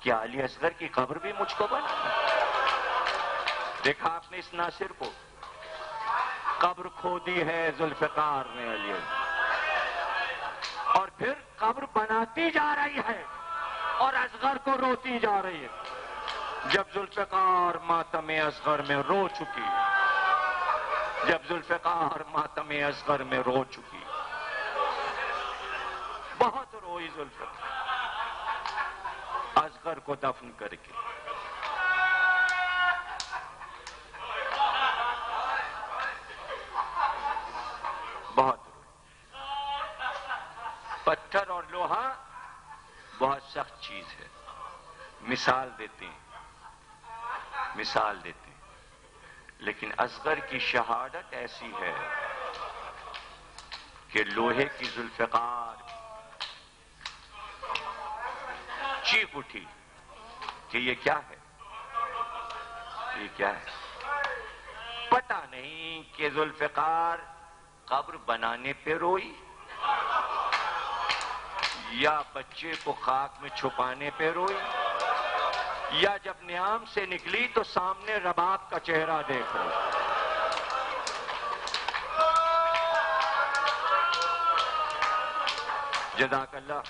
کیا علی اصغر کی قبر بھی مجھ کو بنا؟ دیکھا آپ نے اس ناصر کو، قبر کھودی ہے ذوالفقار نے علی اور پھر قبر بناتی جا رہی ہے اور اصغر کو روتی جا رہی ہے۔ جب ذوالفقار ماتم اصغر میں رو چکی، جب ذوالفقار ماتم اصغر میں رو چکی، بہت روئی ذوالفقار اصغر کو دفن کر کے۔ بہت پتھر اور لوہا بہت سخت چیز ہے، مثال دیتے ہیں، مثال دیتے ہیں، لیکن اصغر کی شہادت ایسی ہے کہ لوہے کی ذوالفقار چیخ اٹھی کہ یہ کیا ہے، یہ کیا ہے؟ پتہ نہیں کہ ذوالفقار قبر بنانے پہ روئی یا بچے کو خاک میں چھپانے پہ روئی، یا جب نیام سے نکلی تو سامنے رباب کا چہرہ دیکھ رہی۔ جزاک اللہ۔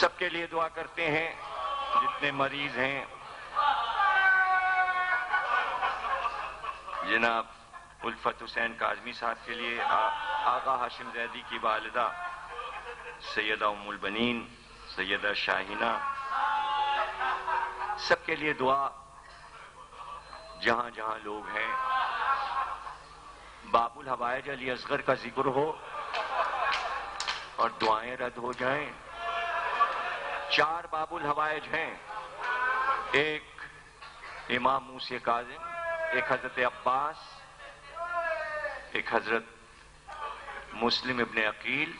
سب کے لیے دعا کرتے ہیں جتنے مریض ہیں۔ جناب الفت حسین کاظمی صاحب کے لیے، آغا ہاشم زیدی کی والدہ سیدہ ام البنین سیدہ شاہینہ، سب کے لیے دعا جہاں جہاں لوگ ہیں۔ باب الحوائج علی اصغر کا ذکر ہو اور دعائیں رد ہو جائیں۔ 4 باب الحوائج ہیں، ایک امام موسی کاظم، ایک حضرت عباس، ایک حضرت مسلم ابن عقیل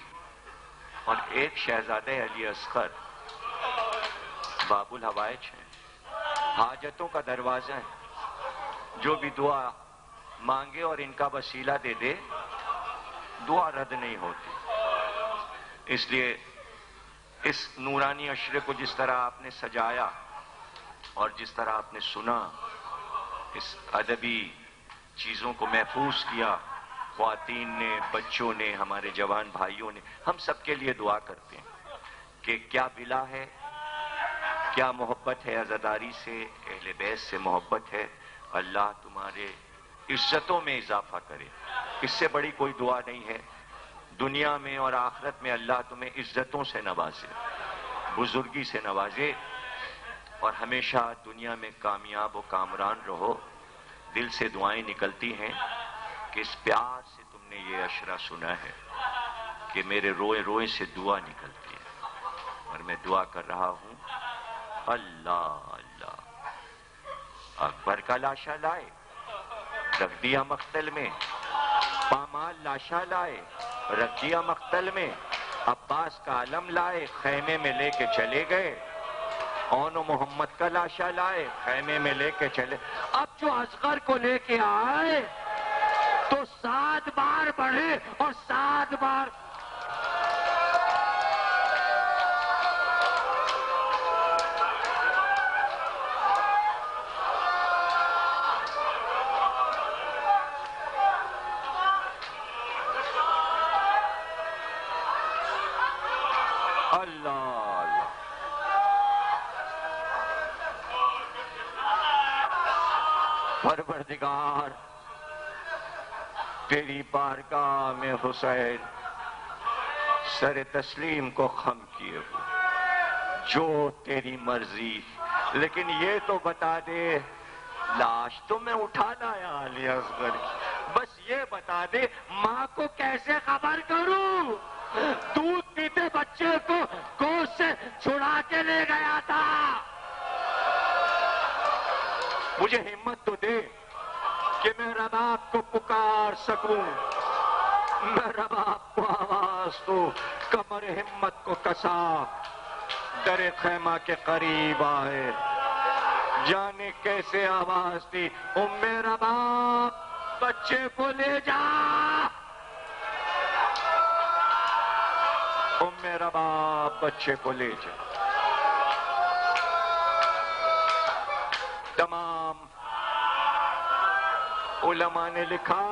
اور ایک شہزادہ علی اصغر۔ باب الحوائج ہیں، حاجتوں کا دروازہ ہے۔ جو بھی دعا مانگے اور ان کا وسیلہ دے دے، دعا رد نہیں ہوتی۔ اس لیے اس نورانی عشرے کو جس طرح آپ نے سجایا اور جس طرح آپ نے سنا، اس ادبی چیزوں کو محفوظ کیا، خواتین نے، بچوں نے، ہمارے جوان بھائیوں نے، ہم سب کے لیے دعا کرتے ہیں کہ کیا بلا ہے، کیا محبت ہے عزاداری سے، اہل بیت سے محبت ہے۔ اللہ تمہارے عزتوں میں اضافہ کرے، اس سے بڑی کوئی دعا نہیں ہے۔ دنیا میں اور آخرت میں اللہ تمہیں عزتوں سے نوازے، بزرگی سے نوازے، اور ہمیشہ دنیا میں کامیاب و کامران رہو۔ دل سے دعائیں نکلتی ہیں کہ اس پیار سے تم نے یہ عشرہ سنا ہے کہ میرے روئے روئے سے دعا نکلتی ہے، اور میں دعا کر رہا ہوں اللہ اللہ۔ اکبر کا لاشا لائے، رکھ دیا مقتل میں، پامال لاشا لائے، رکھ دیا مقتل میں، عباس کا علم لائے، خیمے میں لے کے چلے گئے، اون و محمد کا لاشا لائے، خیمے میں لے کے چلے۔ اب جو اصغر کو لے کے آئے تو 7 بار بڑھے اور 7 بار پروردگار تیری بارگاہ میں حسین سر تسلیم کو خم کیے ہو، جو تیری مرضی، لیکن یہ تو بتا دے لاش تو میں اٹھا لایا علی اصغر کی، بس یہ بتا دے ماں کو کیسے خبر کروں؟ دودھ پیتے بچے کو گوشت سے چھڑا کے لے گیا تھا، مجھے ہمت تو دے کہ میں رباب کو پکار سکوں، میں رباب کو آواز دوں، کمر ہمت کو کسا در خیمہ کے قریب آئے، جانے کیسے آواز دی، میرا باپ بچے کو لے جا، میرا باپ بچے کو لے جا۔ تمام علماء نے لکھا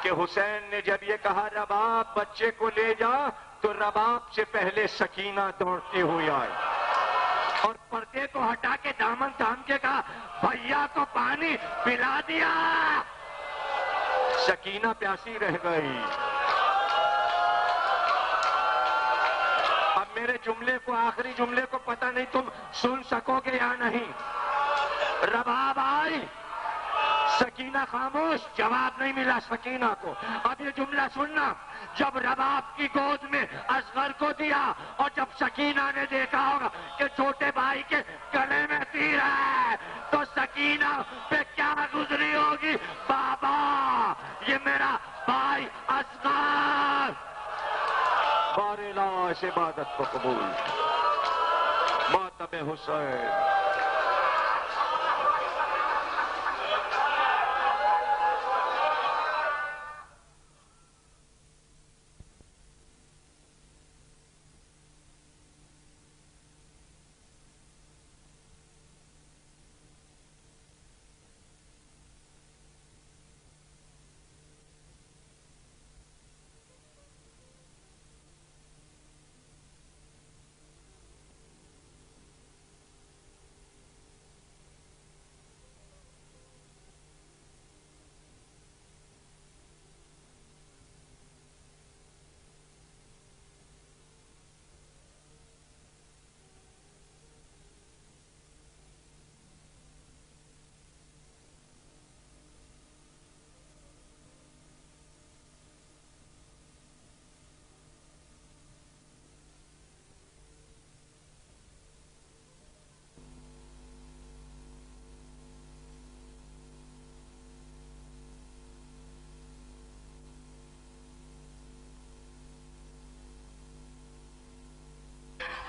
کہ حسین نے جب یہ کہا رباب بچے کو لے جا، تو رباب سے پہلے سکینہ دوڑتے ہوئے آئے اور پردے کو ہٹا کے دامن تھام کے کہا بھیا کو پانی پلا دیا۔ سکینہ پیاسی رہ گئی۔ اب میرے جملے کو، آخری جملے کو پتہ نہیں تم سن سکو گے یا نہیں۔ رباب آئی، سکینہ خاموش، جواب نہیں ملا سکینہ کو۔ اب یہ جملہ سننا، جب رباب کی گود میں اصغر کو دیا اور جب سکینہ نے دیکھا ہوگا کہ چھوٹے بھائی کے گلے میں تیر ہے، تو سکینہ پہ کیا گزری ہوگی، بابا یہ میرا بھائی اصغر، بار لاش عبادت کو قبول، ماتم حسین۔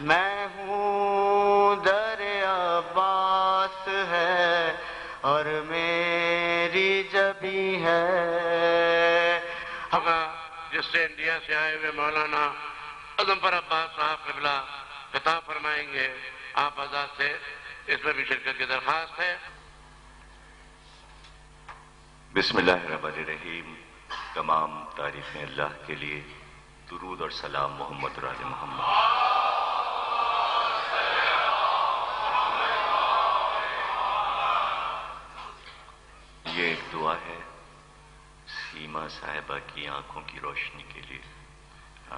میں ہوں در عباس ہے اور میری جبی ہے۔ ہم جس سے انڈیا سے آئے ہوئے مولانا اظمفر عباس صاحب قبلہ خطاب فرمائیں گے، آپ آزاد سے اس میں بھی شرکت کی درخواست ہے۔ بسم اللہ الرحمن الرحیم۔ تمام تعریفیں اللہ کے لیے، درود اور سلام محمد اور آل محمد۔ یہ ایک دعا ہے سیما صاحبہ کی آنکھوں کی روشنی کے لیے۔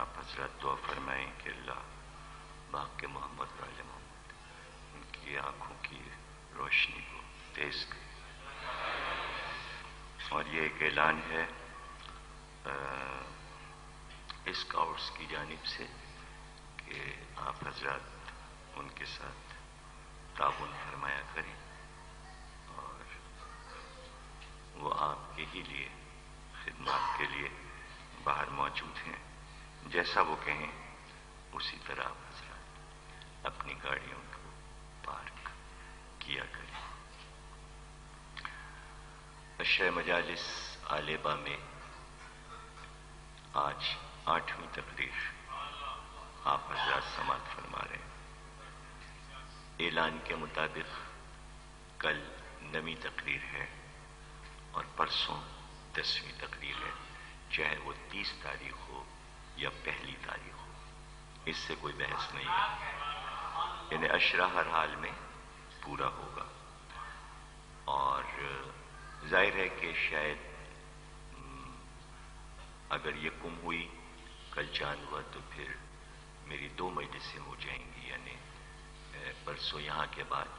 آپ حضرات دعا فرمائیں کہ اللہ باق محمد اور آل محمد ان کی آنکھوں کی روشنی کو تیز کرے۔ اور یہ ایک اعلان ہے اسکاؤٹس کی جانب سے کہ آپ حضرات ان کے ساتھ تعاون فرمایا کریں اور وہ آپ کے ہی لیے خدمات کے لیے باہر موجود ہیں۔ جیسا وہ کہیں اسی طرح آپ حضرات اپنی گاڑیوں کو پارک کیا کریں۔ عشرہ مجالس عالبہ میں آج 8ویں تقریر آپ حضرات سماعت فرما رہے ہیں۔ اعلان کے مطابق کل 9ویں تقریر ہے اور پرسوں 10ویں تقریر ہے، چاہے وہ 30 تاریخ ہو یا پہلی تاریخ ہو، اس سے کوئی بحث نہیں ہے۔ یعنی عشرہ ہر حال میں پورا ہوگا۔ اور ظاہر ہے کہ شاید اگر یہ کم ہوئی، کل چاند ہوا، تو پھر میری 2 مجلسیں ہو جائیں گی، یعنی پرسوں یہاں کے بعد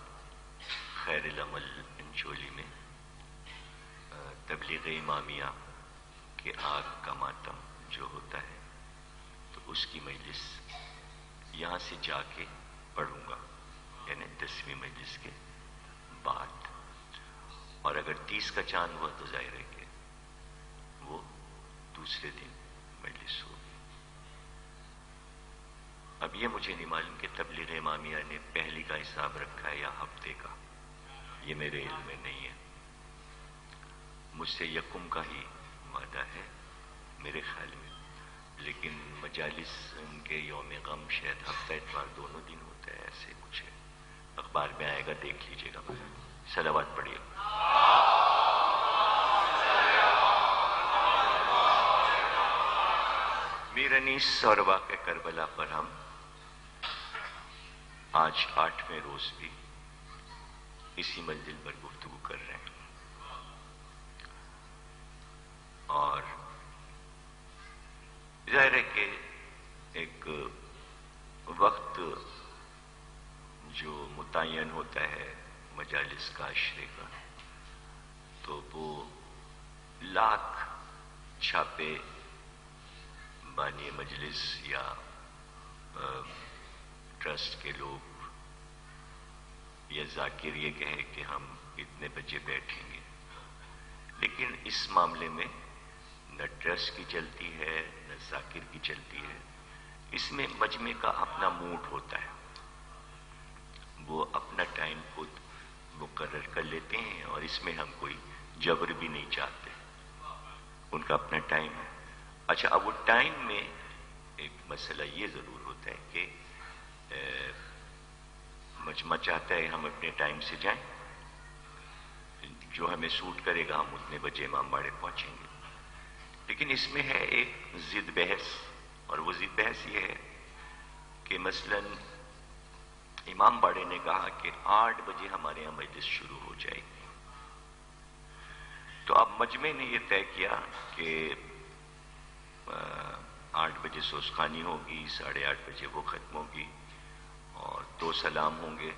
خیر العمل انچولی میں تبلیغ امامیہ کے آگ کا ماتم جو ہوتا ہے، تو اس کی مجلس یہاں سے جا کے پڑھوں گا، یعنی 10ویں مجلس کے بعد۔ اور اگر 30 کا چاند ہوا تو ظاہر ہے کہ وہ دوسرے دن مجلس ہوگی۔ اب یہ مجھے نہیں معلوم کہ تبلیغ امامیہ نے پہلی کا حساب رکھا ہے یا ہفتے کا، یہ میرے علم میں نہیں ہے. مجھ سے یکم کا ہی وعدہ ہے میرے خیال میں، لیکن مجالس ان کے یوم غم شاید ہفتہ اتوار دونوں دن ہوتا ہے، ایسے کچھ ہے، اخبار میں آئے گا، دیکھ لیجیے گا. صلوات پڑھیے. میر انیس اور واقع کربلا پر ہم آج 8ویں روز بھی اسی منزل پر گفتگو کر رہے ہیں، اور ظاہر ہے کہ ایک وقت جو متعین ہوتا ہے مجالس کا، عشرے کا، تو وہ لاکھ چھاپے بانی مجلس یا ٹرسٹ کے لوگ یا ذاکر یہ کہیں کہ ہم اتنے بجے بیٹھیں گے، لیکن اس معاملے میں نہ ٹرسٹ کی چلتی ہے نہ ذاکر کی چلتی ہے. اس میں مجمع کا اپنا موڈ ہوتا ہے، وہ اپنا ٹائم خود مقرر کر لیتے ہیں، اور اس میں ہم کوئی جبر بھی نہیں چاہتے، ان کا اپنا ٹائم ہے. اچھا، اب وہ ٹائم میں ایک مسئلہ یہ ضرور ہوتا ہے کہ مجمع چاہتا ہے ہم اپنے ٹائم سے جائیں، جو ہمیں سوٹ کرے گا ہم اتنے بجے امام باڑے پہنچیں گے. لیکن اس میں ہے ایک ضد بحث، اور وہ ضد بحث یہ ہے کہ مثلا امام باڑے نے کہا کہ 8 بجے ہمارے یہاں مجلس شروع ہو جائے گی، تو اب مجمع نے یہ طے کیا کہ 8 بجے سوزخانی ہوگی، 8:30 بجے وہ ختم ہوگی، اور 2 سلام ہوں گے،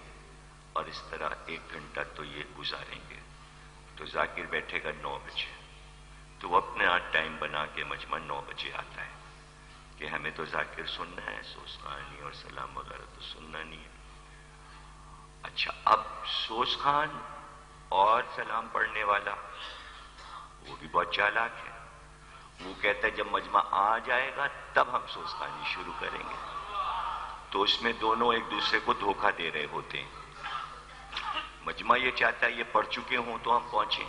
اور اس طرح 1 گھنٹہ تو یہ گزاریں گے. تو ذاکر بیٹھے گا 9 بجے، تو وہ اپنے ٹائم بنا کے مجمع 9 بجے آتا ہے کہ ہمیں تو ذاکر سننا ہے، سوزخانی اور سلام وغیرہ تو سننا نہیں ہے. اچھا، اب سوزخان اور سلام پڑھنے والا وہ بھی بہت چالاک ہے، وہ کہتا ہے جب مجمع آ جائے گا تب ہم سوزخانی شروع کریں گے. تو اس میں دونوں ایک دوسرے کو دھوکہ دے رہے ہوتے ہیں. مجمع یہ چاہتا ہے یہ پڑھ چکے ہوں تو ہم پہنچیں،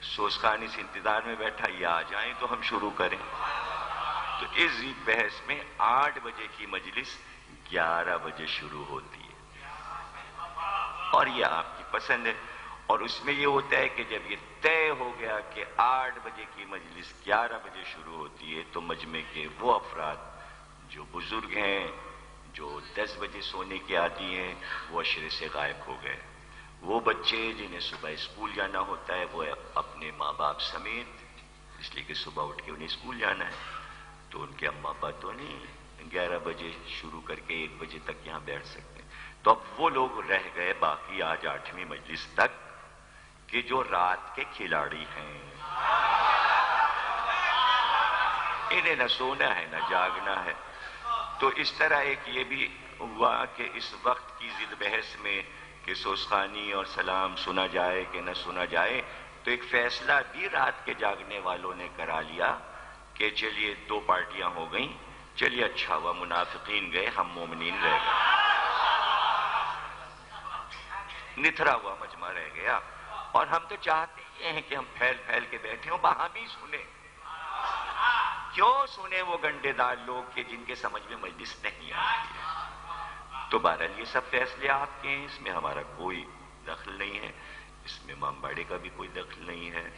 سوزخانی اس انتظار میں بیٹھا یہ آ جائیں تو ہم شروع کریں. تو اس ضد بحث میں 8 بجے کی مجلس 11 بجے شروع ہوتی ہے، اور یہ آپ کی پسند ہے. اور اس میں یہ ہوتا ہے کہ جب یہ طے ہو گیا کہ 8 بجے کی مجلس 11 بجے شروع ہوتی ہے، تو مجمع کے وہ افراد جو بزرگ ہیں، جو 10 بجے سونے کے عادی ہیں، وہ عشرے سے غائب ہو گئے. وہ بچے جنہیں صبح اسکول جانا ہوتا ہے وہ اپنے ماں باپ سمیت، اس لیے کہ صبح اٹھ کے انہیں اسکول جانا ہے، تو ان کے اماں ابا تو نہیں 11 بجے شروع کر کے 1 بجے تک یہاں بیٹھ سکتے. تو اب وہ لوگ رہ گئے باقی آج 8ویں مجلس تک کہ جو رات کے کھلاڑی ہیں، انہیں نہ سونا ہے نہ جاگنا ہے. تو اس طرح ایک یہ بھی ہوا کہ اس وقت کی ضد بحث میں کہ سوزخانی اور سلام سنا جائے کہ نہ سنا جائے، تو ایک فیصلہ بھی رات کے جاگنے والوں نے کرا لیا کہ چلیے 2 پارٹیاں ہو گئیں، چلیے اچھا ہوا منافقین گئے، ہم مومنین رہ گئے. نتھرا ہوا مجمع رہ گیا. اور ہم تو چاہتے یہ ہیں کہ ہم پھیل پھیل کے بیٹھے ہوں، وہاں بھی سنیں. کیوں سنیں وہ گنڈے دار لوگ کہ جن کے سمجھ میں مجلس نہیں آتی ہے. تو بہرحال یہ سب فیصلے آپ کے ہیں، اس میں ہمارا کوئی دخل نہیں ہے، اس میں امام باڑے کا بھی کوئی دخل نہیں ہے.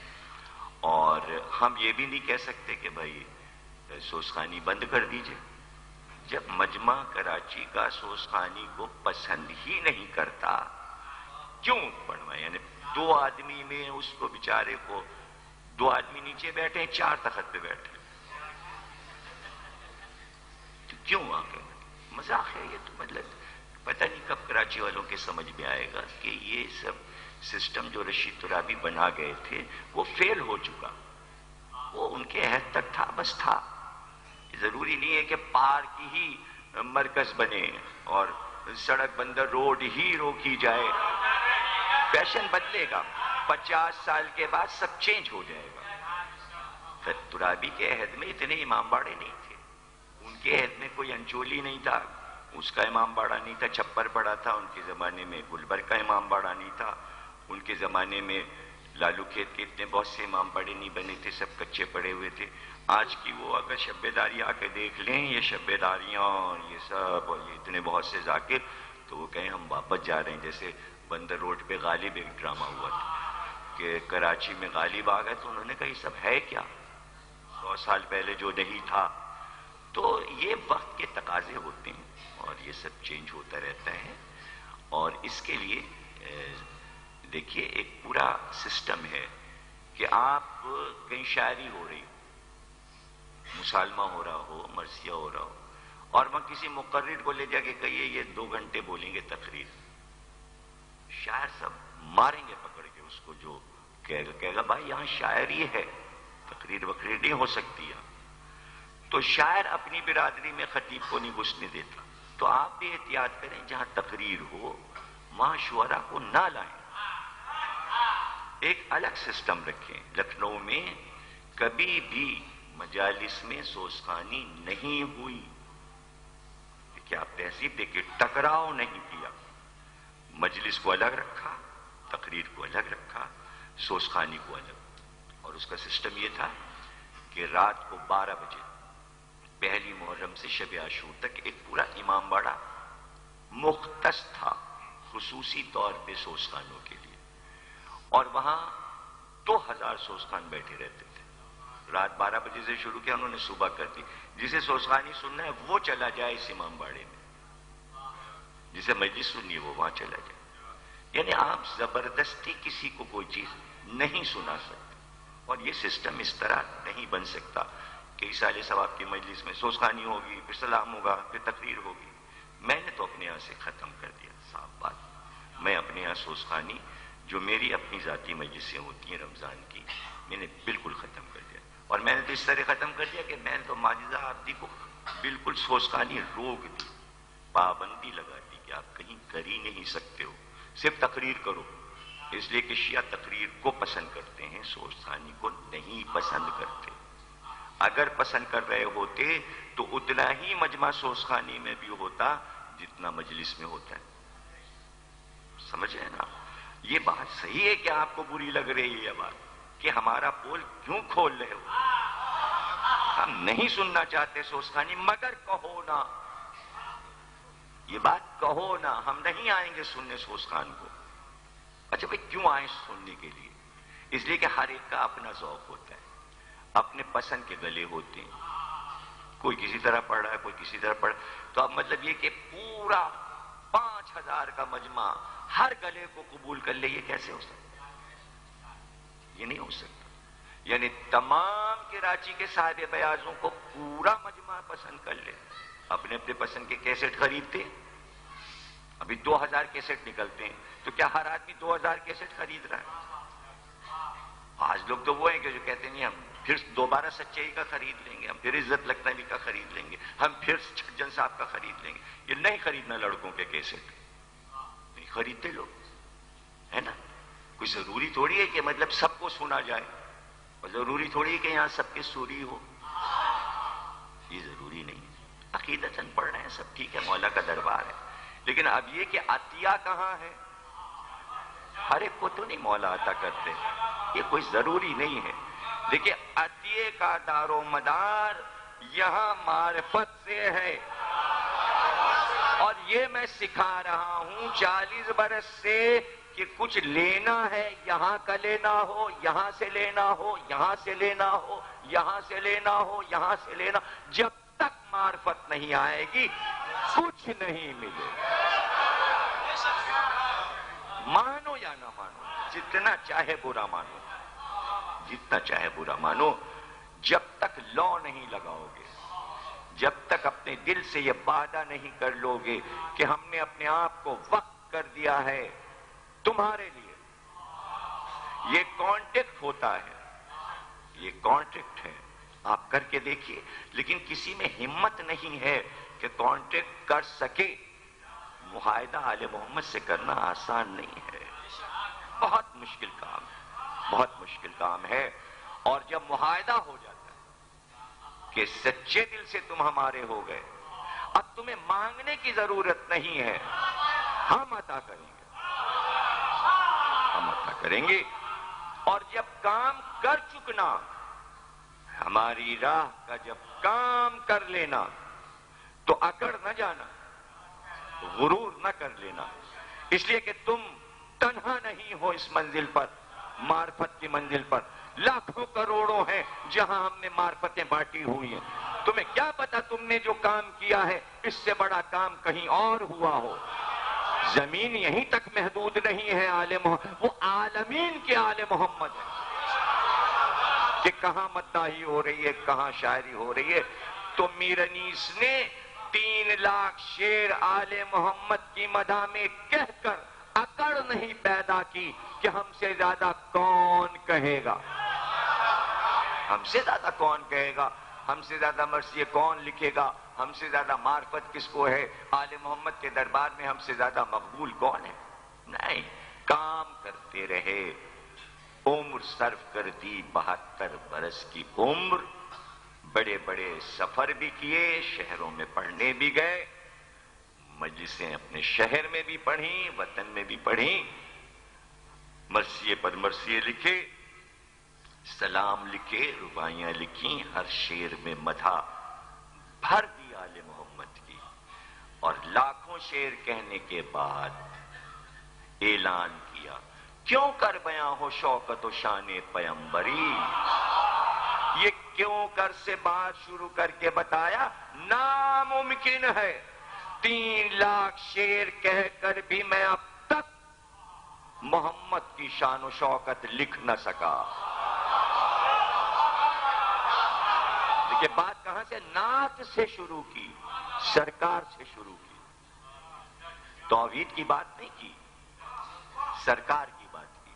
اور ہم یہ بھی نہیں کہہ سکتے کہ بھائی سوزخانی بند کر دیجئے. جب مجمع کراچی کا سوزخانی کو پسند ہی نہیں کرتا کیوں پڑھوائیں؟ یعنی 2 آدمی میں اس کو بیچارے کو 2 آدمی نیچے بیٹھے 4 تخت پہ بیٹھے، تو کیوں آگے؟ مذاق ہے یہ. تو مطلب پتہ نہیں کب کراچی والوں کے سمجھ میں آئے گا کہ یہ سب سسٹم جو رشید ترابی بنا گئے تھے وہ فیل ہو چکا. وہ ان کے عہد تک تھا، بس تھا. ضروری نہیں ہے کہ پارک ہی مرکز بنے اور سڑک بندر روڈ ہی روکی جائے. فیشن بدلے گا، 50 سال کے بعد سب چینج ہو جائے گا. پھر ترابی کے عہد میں اتنے امام باڑے نہیں تھے، ان کے عہد میں کوئی انچولی نہیں تھا، اس کا امام باڑہ نہیں تھا. چھپر پڑا تھا ان کے زمانے میں، گلبرگ کا امام باڑہ نہیں تھا. ان کے زمانے میں لالو کھیت کے اتنے بہت سے امام بڑے نہیں بنے تھے، سب کچے پڑے ہوئے تھے. آج کی وہ اگر شبیداری آ کے دیکھ لیں، یہ شبیداریاں اور یہ سب اور یہ اتنے بہت سے ذاکر، تو وہ کہیں ہم واپس جا رہے ہیں. جیسے بندر روڈ پہ غالب ایک ڈرامہ ہوا تھا کہ کراچی میں غالب آ گئے تو انہوں نے کہا یہ سب ہے کیا، 100 سال پہلے جو نہیں تھا. تو یہ وقت کے تقاضے ہوتے ہیں اور یہ سب چینج ہوتا رہتا ہے. اور اس کے لیے دیکھیے ایک پورا سسٹم ہے کہ آپ کہیں شاعری ہو رہی ہو، مسالمہ ہو رہا ہو، مرثیہ ہو رہا ہو، اور وہاں کسی مقرر کو لے جا کے کہیے یہ 2 گھنٹے بولیں گے تقریر، شاعر سب ماریں گے پکڑ کے اس کو. جو کہے گا بھائی یہاں شاعری ہے، تقریر وقریر نہیں ہو سکتی ہے. تو شاعر اپنی برادری میں خطیب کو نہیں گھسنے دیتا. تو آپ بھی احتیاط کریں، جہاں تقریر ہو وہاں شعراء کو نہ لائیں، ایک الگ سسٹم رکھیں. لکھنؤ میں کبھی بھی مجالس میں سوزخانی نہیں ہوئی. کہ آپ تہذیب دیکھیں، ٹکراؤ نہیں کیا، مجلس کو الگ رکھا، تقریر کو الگ رکھا، سوزخانی کو الگ. اور اس کا سسٹم یہ تھا کہ رات کو 12 بجے پہلی محرم سے شب عاشور تک ایک پورا امام باڑہ مختص تھا خصوصی طور پہ سوزخانوں کے لیے، اور وہاں 2000 سوزخان بیٹھے رہتے تھے. رات 12 بجے سے شروع کیا، انہوں نے صبح کر دی. جسے سوزخانی سننا ہے وہ چلا جائے اس امام باڑے میں، جسے مجلس سننی ہے وہ وہاں چلا جائے. یعنی آپ زبردستی کسی کو کوئی چیز نہیں سنا سکتے. اور یہ سسٹم اس طرح نہیں بن سکتا کہ اصالہ ثواب کی مجلس میں سوزخانی ہوگی، پھر سلام ہوگا، پھر تقریر ہوگی. میں نے تو اپنے یہاں سے ختم کر دیا، صاف بات. میں اپنے یہاں سوزخانی جو میری اپنی ذاتی مجلسیں ہوتی ہیں رمضان کی، میں نے بالکل ختم کر دیا. اور میں نے تو اس طرح ختم کر دیا کہ میں نے تو معجزہ آبدی کو بالکل سوزخانی روک دی، پابندی لگا دی کہ آپ کہیں کر ہی نہیں سکتے ہو، صرف تقریر کرو. اس لیے کہ شیعہ تقریر کو پسند کرتے ہیں، سوزخانی کو نہیں پسند کرتے. اگر پسند کر رہے ہوتے تو اتنا ہی مجمع سوزخانی میں بھی ہوتا جتنا مجلس میں ہوتا ہے. سمجھے نا؟ یہ بات صحیح ہے کہ آپ کو بری لگ رہی ہے یہ بات کہ ہمارا پول کیوں کھول رہے ہو. ہم نہیں سننا چاہتے سوزخانی، مگر کہو نا، یہ بات کہو نا، ہم نہیں آئیں گے سننے سوزخان کو. اچھا بھائی کیوں آئیں سننے کے لیے؟ اس لیے کہ ہر ایک کا اپنا ذوق ہوتا ہے، اپنے پسند کے گلے ہوتے ہیں. کوئی کسی طرح پڑھ رہا ہے، کوئی کسی طرح پڑھ. تو اب مطلب یہ کہ پورا 5000 کا مجمع ہر گلے کو قبول کر لے، یہ کیسے ہو سکتا؟ یہ نہیں ہو سکتا. یعنی تمام کراچی کے صاحب بیازوں کو پورا مجمع پسند کر لے. اپنے اپنے پسند کے کیسٹ خریدتے، ابھی 2000 کیسٹ نکلتے ہیں، تو کیا ہر آدمی 2000 کیسٹ خرید رہا ہے؟ آج لوگ تو وہ ہیں کہ جو کہتے ہیں ہم پھر دوبارہ سچائی کا خرید لیں گے، ہم پھر عزت لکھنوی کا خرید لیں گے، ہم پھر چھجن صاحب کا خرید لیں گے. یہ نہیں خریدنا لڑکوں کے کیسٹ، نہیں خریدتے لوگ، ہے نا؟ کوئی ضروری تھوڑی ہے کہ مطلب سب کو سنا جائے، اور ضروری تھوڑی ہے کہ یہاں سب کے سوری ہو. یہ ضروری نہیں ہے. عقیدتاً پڑھ رہے ہیں سب ٹھیک ہے، مولا کا دربار ہے. لیکن اب یہ کہ عطیہ کہاں ہے؟ ہر ایک کو تو نہیں مولا عطا کرتے، یہ کوئی ضروری نہیں ہے. دیکھیے عطیے کا دار و مدار یہاں معرفت سے ہے، اور یہ میں سکھا رہا ہوں 40 برس سے کہ کچھ لینا ہے، یہاں کا لینا ہو، یہاں سے لینا ہو، یہاں سے لینا ہو، یہاں سے لینا ہو، یہاں سے لینا. جب تک معرفت نہیں آئے گی کچھ نہیں ملے. مانو یا نہ مانو، جتنا چاہے برا مانو، جتنا چاہے برا مانو، جب تک لو نہیں لگاؤ گے، جب تک اپنے دل سے یہ وعدہ نہیں کر لو گے کہ ہم نے اپنے آپ کو وقف کر دیا ہے تمہارے لیے. یہ کانٹیکٹ ہوتا ہے، یہ کانٹیکٹ ہے، آپ کر کے دیکھیے. لیکن کسی میں ہمت نہیں ہے کہ کانٹیکٹ کر سکے. معاہدہ آل محمد سے کرنا آسان نہیں ہے، بہت مشکل کام ہے، بہت مشکل کام ہے. اور جب معاہدہ ہو جاتا ہے کہ سچے دل سے تم ہمارے ہو گئے، اب تمہیں مانگنے کی ضرورت نہیں ہے، ہم عطا کریں گے، ہم عطا کریں گے. اور جب کام کر چکنا، ہماری راہ کا جب کام کر لینا تو اکڑ نہ جانا، غرور نہ کر لینا، اس لیے کہ تم تنہا نہیں ہو اس منزل پر، معرفت کی منزل پر. لاکھوں کروڑوں ہیں جہاں ہم نے معرفتیں بانٹی ہوئی ہیں. تمہیں کیا پتا تم نے جو کام کیا ہے اس سے بڑا کام کہیں اور ہوا ہو. زمین یہیں تک محدود نہیں ہے آل محمد، وہ عالمین کے آل محمد ہے کہ کہاں مداحی ہو رہی ہے، کہاں شاعری ہو رہی ہے. تو میرنیس نے 3 لاکھ شعر آل محمد کی مدح میں کہہ کر اکڑ نہیں پیدا کی کہ ہم سے زیادہ کون کہے گا، ہم سے زیادہ کون کہے گا، ہم سے زیادہ مرثیے کون لکھے گا، ہم سے زیادہ معرفت کس کو ہے، آل محمد کے دربار میں ہم سے زیادہ مقبول کون ہے. نہیں، کام کرتے رہے. عمر صرف کر دی 72 برس کی عمر. بڑے بڑے سفر بھی کیے، شہروں میں پڑھنے بھی گئے، مجلسیں اپنے شہر میں بھی پڑھیں، وطن میں بھی پڑھیں، مرثیے پر مرثیے لکھے، سلام لکھے، رباعیاں لکھیں، ہر شعر میں مدح بھر دی آل محمد کی. اور لاکھوں شعر کہنے کے بعد اعلان کیا، کیوں کر بیاں ہو شوکت و شان پیمبری. یہ کیوں کر سے بات شروع کر کے بتایا ناممکن ہے. 3 لاکھ شعر کہہ کر بھی میں اب تک محمد کی شان و شوکت لکھ نہ سکا. دیکھیے بات کہاں سے، نعت سے شروع کی، سرکار سے شروع کی. توحید کی بات نہیں کی، سرکار کی بات کی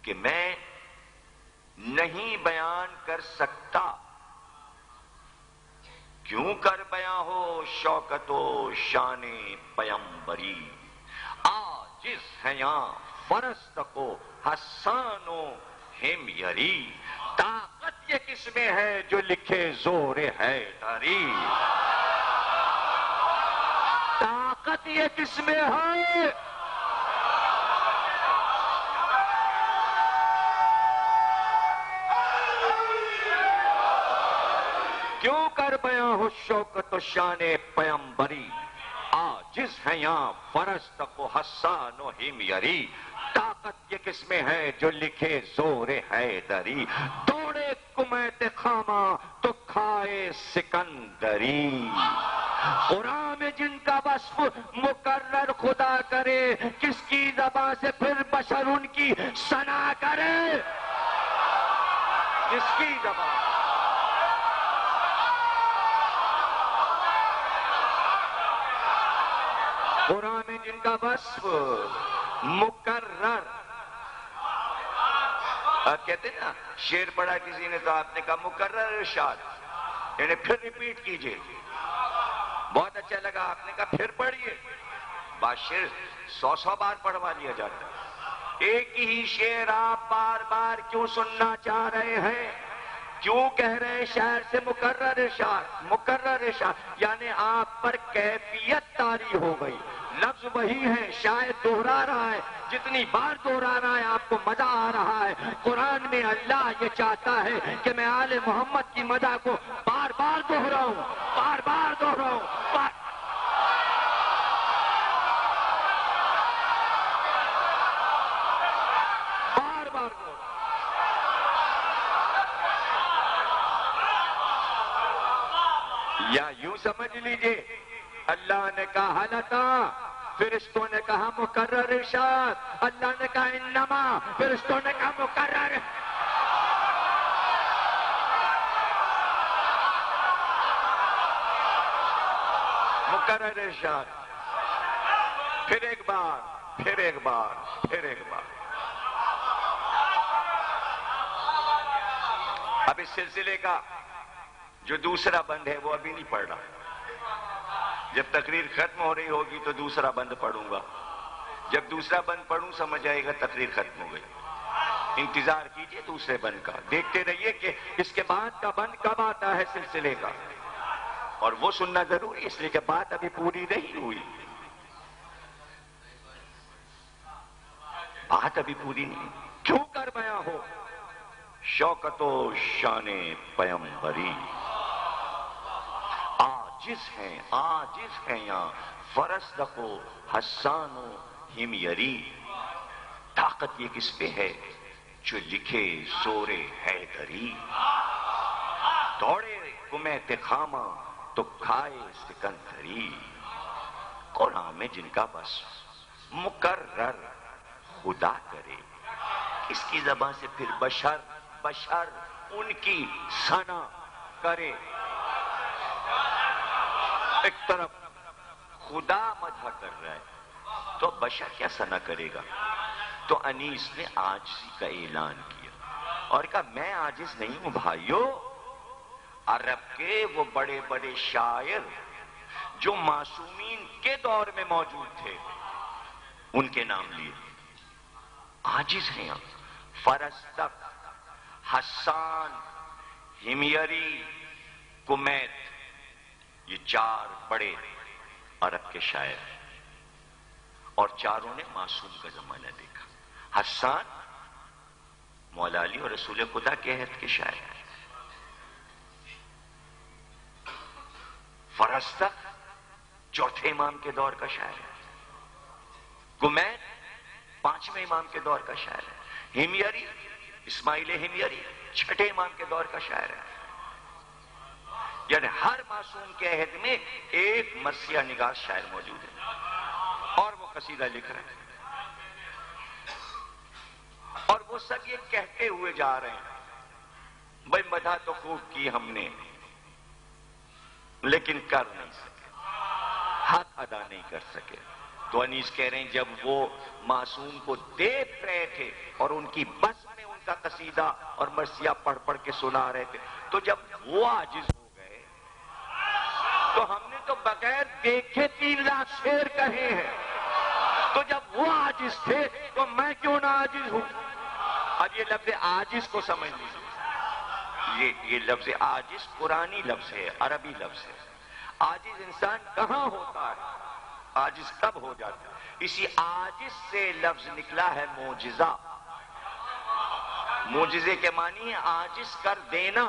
کہ میں نہیں بیان کر سکتا. کیوں کر بیاں ہو شوکت و شان پیمبری. عاجز ہیں یہاں فرست کو حسان و ہمیری. طاقت یہ کس میں ہے جو لکھے زور حیدری. طاقت یہ کس میں ہے، کیوں کر بیاں ہو شوکت و شان پیمبری. عاجز ہیں یہاں فرست کو حسان و ہمیری. طاقت یہ کس میں ہے جو لکھے زور حیدری. دوڑے کمیت خامہ تو کھائے سکندری. قرآن میں جن کا وصف مقرر خدا کرے، کس کی زبان سے پھر بشر ان کی ثنا کرے. کس کی زبان، قرآن میں جن کا وصف مقرر. آپ کہتے ہیں نا، شعر پڑھا کسی نے تو آپ نے کہا مقرر ارشاد، یعنی پھر ریپیٹ کیجئے. بہت اچھا لگا، آپ نے کہا پھر پڑھیے. بات شعر 100 بار پڑھوا لیا جاتا ہے. ایک ہی شعر آپ بار بار کیوں سننا چاہ رہے ہیں؟ کیوں کہہ رہے ہیں شاعر سے مقرر ارشاد؟ مقرر ارشاد یعنی آپ پر کیفیت طاری ہو گئی. لفظ وہی ہے، شاید دوہرا رہا ہے، جتنی بار دوہرا رہا ہے آپ کو مزہ آ رہا ہے. قرآن میں اللہ یہ چاہتا ہے کہ میں آل محمد کی مدح کو بار بار دوہراؤں، بار بار دوہراؤں، بار بار دوہراؤں. یا یوں سمجھ لیجئے، اللہ نے کہا حلتا، فرشتوں نے کہا مقرر ارشاد. اللہ نے کہا انما، فرشتوں نے کہا مقرر. مقرر ارشاد. پھر ایک بار، پھر ایک بار، پھر ایک بار. اب اس سلسلے کا جو دوسرا بند ہے وہ ابھی نہیں پڑھ رہا. جب تقریر ختم ہو رہی ہوگی تو دوسرا بند پڑھوں گا. جب دوسرا بند پڑھوں سمجھ آئے گا تقریر ختم ہو گئی. انتظار کیجئے دوسرے بند کا، دیکھتے رہیے کہ اس کے بعد کا بند کب آتا ہے سلسلے کا. اور وہ سننا ضروری اس لیے کہ بات ابھی پوری نہیں ہوئی. بات ابھی پوری نہیں، کیوں کر بیاں ہو شوکت و شان پیمبری، عاجز ہیں یہاں فرزدق و حسان و ہمیری، طاقت یہ کس پہ ہے جو لکھے زور حیدری، دوڑے کمیت خامہ تو کھائے سکندری، قرآن میں جن کا بس مقرر خدا کرے، اس کی زبان سے پھر بشر ان کی ثنا کرے، ایک طرف خدا مدح کر رہا ہے تو بشر کیا ثنا کرے گا؟ تو انیس نے عاجزی کا اعلان کیا اور کہا میں عاجز نہیں ہوں بھائیو، عرب کے وہ بڑے بڑے شاعر جو معصومین کے دور میں موجود تھے ان کے نام لیے، عاجز ہیں فرزدق، حسان، ہمیری، کمیت، یہ چار بڑے عرب کے شاعر، اور چاروں نے معصوم کا زمانہ دیکھا۔ حسان مولا علی اور رسول خدا کے عہد کے شاعر، فرزدق چوتھے امام کے دور کا شاعر ہے، کمیت پانچویں امام کے دور کا شاعر ہے، ہمیری اسماعیل ہمیری چھٹے امام کے دور کا شاعر ہے، یعنی ہر معصوم کے عہد میں ایک مرثیہ نگار شاعر موجود ہے اور وہ قصیدہ لکھ رہے ہیں، اور وہ سب یہ کہتے ہوئے جا رہے ہیں بھائی مدح تو خوب کی ہم نے لیکن کر نہیں سکے، حق ادا نہیں کر سکے۔ تو انیس کہہ رہے ہیں جب وہ معصوم کو دیکھ رہے تھے اور ان کی بس میں ان کا قصیدہ اور مرثیہ پڑھ پڑھ کے سنا رہے تھے، تو جب وہ عاجز ہو گئے تو ہم نے تو بغیر دیکھے 3 لاکھ شعر کہے ہیں، تو جب وہ عاجز تھے تو میں کیوں نہ عاجز ہوں؟ اب یہ لفظ عاجز کو سمجھ لیجیے، یہ لفظ عاجز قرآنی لفظ ہے، عربی لفظ ہے۔ عاجز انسان کہاں ہوتا ہے؟ عاجز کب ہو جاتا ہے؟ اسی عاجز سے لفظ نکلا ہے معجزہ۔ معجزے کے معنی ہے عاجز کر دینا۔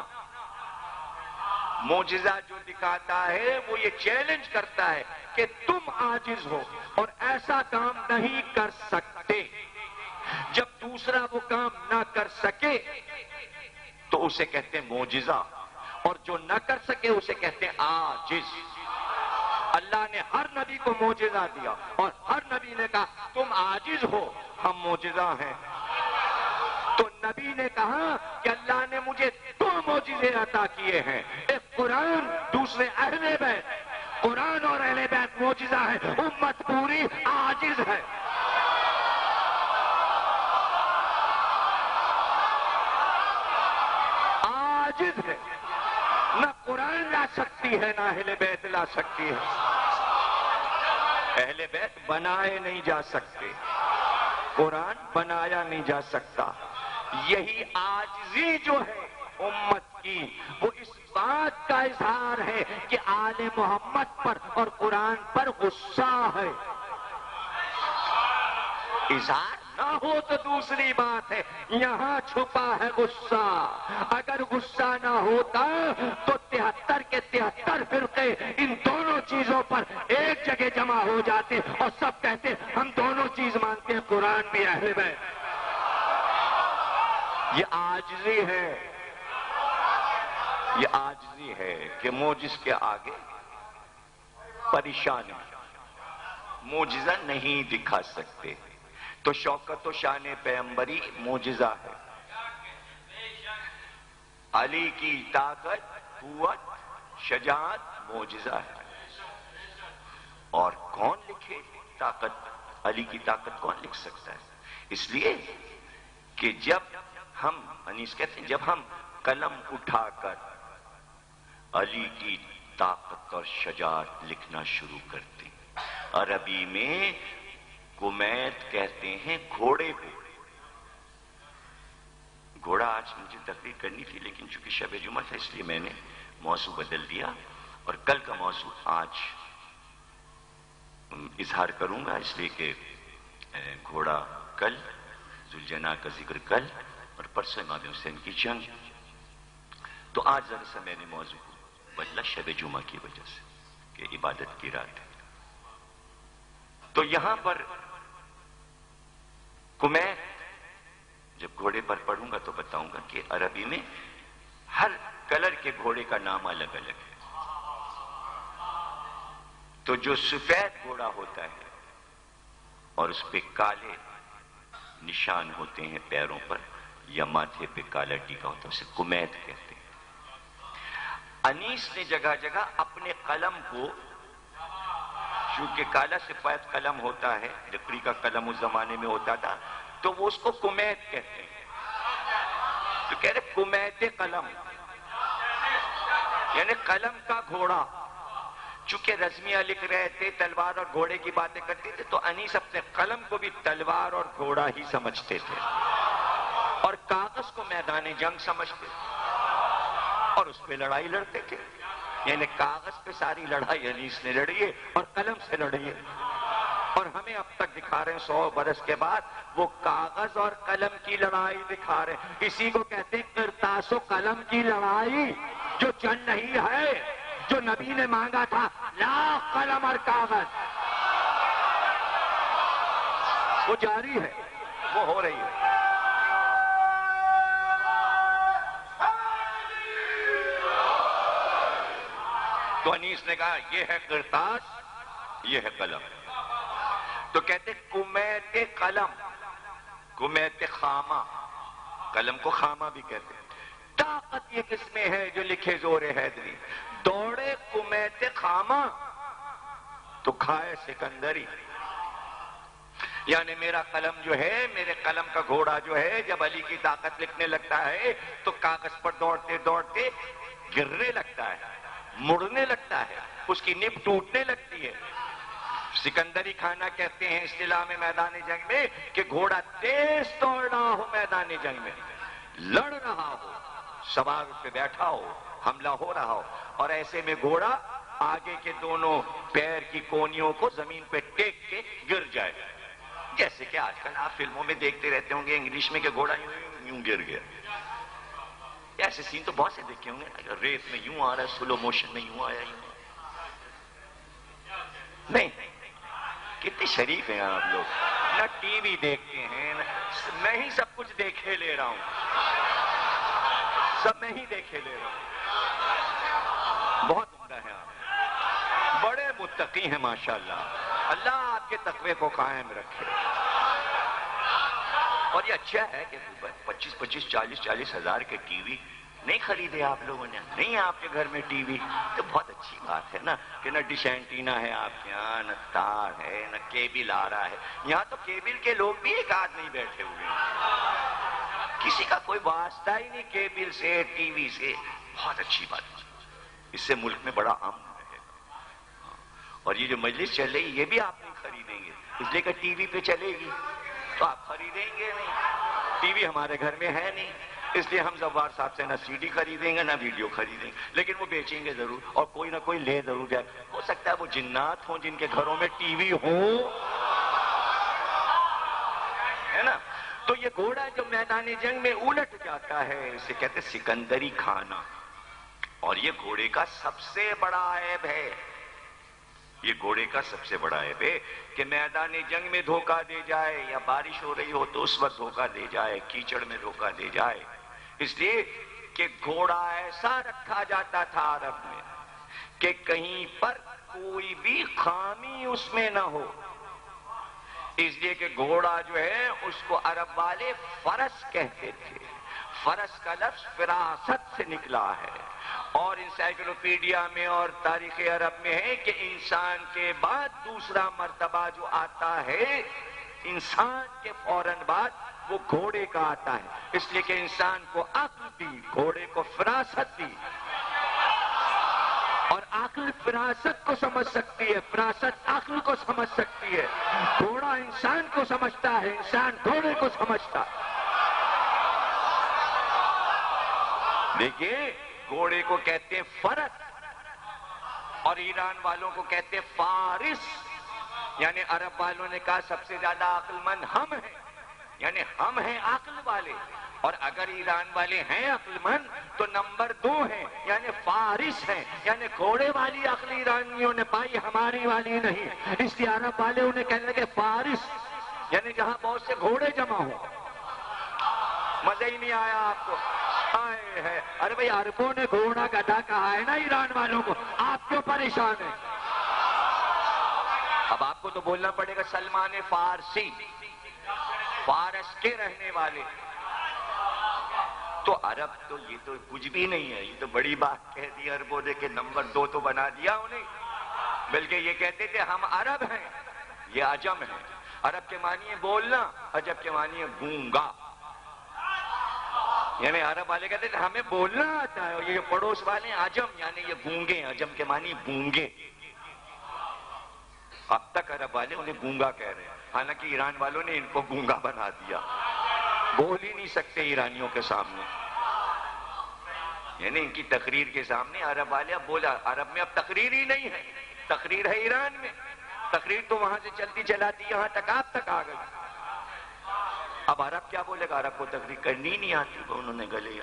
معجزہ جو دکھاتا ہے وہ یہ چیلنج کرتا ہے کہ تم عاجز ہو اور ایسا کام نہیں کر سکتے۔ جب دوسرا وہ کام نہ کر سکے تو اسے کہتے ہیں معجزہ، اور جو نہ کر سکے اسے کہتے ہیں عاجز۔ اللہ نے ہر نبی کو معجزہ دیا اور ہر نبی نے کہا تم عاجز ہو، ہم معجزہ ہیں۔ تو نبی نے کہا کہ اللہ نے مجھے 2 معجزے عطا کیے ہیں، ایک قرآن، دوسرے اہل بیت۔ قرآن اور اہل بیت معجزہ ہے، امت پوری عاجز ہے۔ عاجز ہے، نہ قرآن لا سکتی ہے نہ اہل بیت لا سکتی ہے۔ اہل بیت بنائے نہیں جا سکتے، قرآن بنایا نہیں جا سکتا۔ یہی عاجزی جو ہے امت کی، وہ اس بات کا اظہار ہے کہ آل محمد پر اور قرآن پر غصہ ہے۔ اظہار نہ ہو تو دوسری بات ہے، یہاں چھپا ہے غصہ۔ اگر غصہ نہ ہوتا تو 73 کے 73 فرقے ان دونوں چیزوں پر ایک جگہ جمع ہو جاتے اور سب کہتے ہم دونوں چیز مانتے ہیں، قرآن بھی اہل بیت۔ یہ عاجزی ہے، یہ عاجزی ہے کہ معجز کے آگے پریشان ہے، معجزہ نہیں دکھا سکتے۔ تو شوکت و شان پیمبری معجزہ ہے، علی کی طاقت، قوت، شجاعت معجزہ ہے۔ اور کون لکھے طاقت؟ علی کی طاقت کون لکھ سکتا ہے؟ اس لیے کہ جب ہم، انیس کہتے ہیں، جب ہم قلم اٹھا کر علی کی طاقت اور شجاعت لکھنا شروع کرتے ہیں، عربی میں کمیت کہتے ہیں گھوڑے کو۔ گھوڑا آج مجھے تقریر کرنی تھی لیکن چونکہ شب جمعہ تھا اس لیے میں نے موضوع بدل دیا، اور کل کا موضوع آج اظہار کروں گا، اس لیے کہ گھوڑا کل ذوالجناح کا ذکر کل اور پرسوں امام حسین کی جنگ. تو آج ذرا سا میں نے موضوع کو بدلا شب جمعہ کی وجہ سے کہ عبادت کی رات ہے. تو یہاں پر کمیت جب گھوڑے پر پڑھوں گا تو بتاؤں گا کہ عربی میں ہر کلر کے گھوڑے کا نام الگ الگ ہے. تو جو سفید گھوڑا ہوتا ہے اور اس پہ کالے نشان ہوتے ہیں پیروں پر یا ماتھے پہ کالا ٹیکا ہوتا ہے اسے کمیت کہتے ہیں. انیس نے جگہ جگہ اپنے قلم کو، چونکہ کالا سفید قلم ہوتا ہے، لکڑی کا قلم اس زمانے میں ہوتا تھا، تو وہ اس کو کمیت کہتے ہیں. تو کہہ رہے کمیت قلم یعنی قلم کا گھوڑا. چونکہ رزمیہ لکھ رہے تھے، تلوار اور گھوڑے کی باتیں کرتے تھے، تو انیس اپنے قلم کو بھی تلوار اور گھوڑا ہی سمجھتے تھے اور کاغذ کو میدان جنگ سمجھتے تھے اور اس پہ لڑائی لڑتے تھے. یعنی کاغذ پہ ساری لڑائی انیس نے لڑی ہے اور قلم سے لڑی ہے. اور ہمیں اب تک دکھا رہے ہیں 100 برس کے بعد وہ کاغذ اور قلم کی لڑائی دکھا رہے ہیں. اسی کو کہتے ہیں کرتاس و قلم کی لڑائی، جو چل رہی ہے، جو نبی نے مانگا تھا لا قلم اور کاغذ، وہ جاری ہے، وہ ہو رہی ہے. تو انیس نے کہا یہ ہے کرتاس، یہ ہے قلم. تو کہتے کمیت قلم، کمیت خامہ، قلم کو خامہ بھی کہتے ہیں. طاقت یہ کس میں ہے جو لکھے زور حیدری، دوڑے کمیت خامہ تو کھائے سکندری. یعنی میرا قلم جو ہے، میرے قلم کا گھوڑا جو ہے، جب علی کی طاقت لکھنے لگتا ہے تو کاغذ پر دوڑتے دوڑتے گرنے لگتا ہے، مڑنے لگتا ہے، اس کی نب ٹوٹنے لگتی ہے. سکندری کھانا کہتے ہیں اصطلاح میں میدان جنگ میں کہ گھوڑا تیز دوڑ رہا ہو، میدان جنگ میں لڑ رہا ہو، سوار پہ بیٹھا ہو، حملہ ہو رہا ہو، اور ایسے میں گھوڑا آگے کے دونوں پیر کی کونیوں کو زمین پہ ٹیک کے گر جائے. جیسے کہ آج کل آپ فلموں میں دیکھتے رہتے ہوں گے انگلش میں کہ گھوڑا یوں گر گیا. ایسے سین تو بہت سے دیکھے ہوں گے، ریت میں یوں آ رہا ہے، سلو موشن میں یوں آیا، یوں نہیں. کتنے شریف ہیں آپ لوگ، نہ ٹی وی دیکھتے ہیں، میں ہی سب کچھ دیکھے لے رہا ہوں، سب میں ہی دیکھے لے رہا ہوں. بہت عمدہ ہے آپ، بڑے متقی ہیں ماشاءاللہ. اللہ آپ کے تقوی کو قائم رکھے. اور یہ اچھا ہے کہ 25 40 ہزار کے ٹی وی نہیں خریدے آپ لوگوں نے، نہیں آپ کے گھر میں ٹی وی، تو بہت اچھی بات ہے نا کہ نہ ڈش اینٹینا ہے آپ کے یہاں، نہ تار ہے، نہ کیبل آ رہا ہے. یہاں تو کیبل کے لوگ بھی ایک آدھ نہیں بیٹھے ہوئے ہیں، کسی کا کوئی واسطہ ہی نہیں کیبل سے، ٹی وی سے. بہت اچھی بات ہے، اس سے ملک میں بڑا امن رہے گا. اور یہ جو مجلس چل رہی ہے یہ بھی آپ نہیں خریدیں گے، اس لیے کہ ٹی وی پہ چلے گی تو آپ خریدیں گے نہیں. ٹی وی ہمارے گھر میں ہے نہیں، اس لیے ہم زوار صاحب سے نہ سی ڈی خریدیں گے نہ ویڈیو خریدیں گے، لیکن وہ بیچیں گے ضرور اور کوئی نہ کوئی لے ضرور جائے. ہو سکتا ہے وہ جنات ہوں جن کے گھروں میں ٹی وی ہو، ہے نا. تو یہ گھوڑا جو میدان جنگ میں الٹ جاتا ہے اسے کہتے سکندری کھانا. اور یہ گھوڑے کا سب سے بڑا عیب ہے، یہ گھوڑے کا سب سے بڑا عیب ہے کہ میدان جنگ میں دھوکہ دے جائے، یا بارش ہو رہی ہو تو اس وقت دھوکہ دے جائے، کیچڑ میں دھوکہ دے جائے. اس لیے کہ گھوڑا ایسا رکھا جاتا تھا عرب میں کہ کہیں پر کوئی بھی خامی اس میں نہ ہو. اس لیے کہ گھوڑا جو ہے اس کو عرب والے فرس کہتے تھے. فرس کا لفظ فراست سے نکلا ہے، اور انسائکلوپیڈیا میں اور تاریخ عرب میں ہے کہ انسان کے بعد دوسرا مرتبہ جو آتا ہے انسان کے فوراً بعد وہ گھوڑے کا آتا ہے. اس لیے کہ انسان کو عقل دی، گھوڑے کو فراست دی. اور عقل فراست کو سمجھ سکتی ہے، فراست عقل کو سمجھ سکتی ہے. گھوڑا انسان کو سمجھتا ہے، انسان گھوڑے کو سمجھتا ہے. دیکھیے گھوڑے کو کہتے ہیں فرس، اور ایران والوں کو کہتے ہیں فارس. یعنی عرب والوں نے کہا سب سے زیادہ عقل مند ہم ہیں، یعنی ہم ہیں عقل والے، اور اگر ایران والے ہیں عقل مند تو نمبر 2 ہیں، یعنی فارس ہیں، یعنی گھوڑے والی عقل ایرانیوں نے پائی، ہماری والی نہیں۔ اس لیے عرب والے انہیں کہنے لگے فارس، یعنی جہاں بہت سے گھوڑے جمع ہوں۔ مزہ ہی نہیں آیا آپ کو؟ آئے ہے، ارے بھائی عربوں نے گھوڑا گدھا کہا ہے نا ایران والوں کو، آپ کیوں پریشان ہیں؟ اب آپ کو تو بولنا پڑے گا سلمان فارسی، فارس کے رہنے والے۔ تو عرب تو یہ تو کچھ بھی نہیں ہے، یہ تو بڑی بات کہہ دی عربوں نے کہ نمبر 2 تو بنا دیا انہیں، بلکہ یہ کہتے تھے ہم عرب ہیں، یہ عجم ہیں۔ عرب کے معنی ہے بولنا، عجب کے معنی ہے گونگا، یعنی عرب والے کہتے تھے ہمیں بولنا آتا ہے، اور یہ پڑوس والے عجم یعنی یہ گونگے، عجم کے معنی گونگے۔ اب تک عرب والے انہیں گونگا کہہ رہے ہیں، حالانکہ ایران والوں نے ان کو گونگا بنا دیا، بول ہی نہیں سکتے ایرانیوں کے سامنے، یعنی ان کی تقریر کے سامنے عرب والے اب بولا، عرب میں اب تقریر ہی نہیں ہے، تقریر ہے ایران میں، تقریر تو وہاں سے چلتی چلاتی یہاں تک آپ تک آ گئی۔ اب عرب کیا بولے گا؟ عرب کو تقریر کرنی نہیں آتی، انہوں نے گلے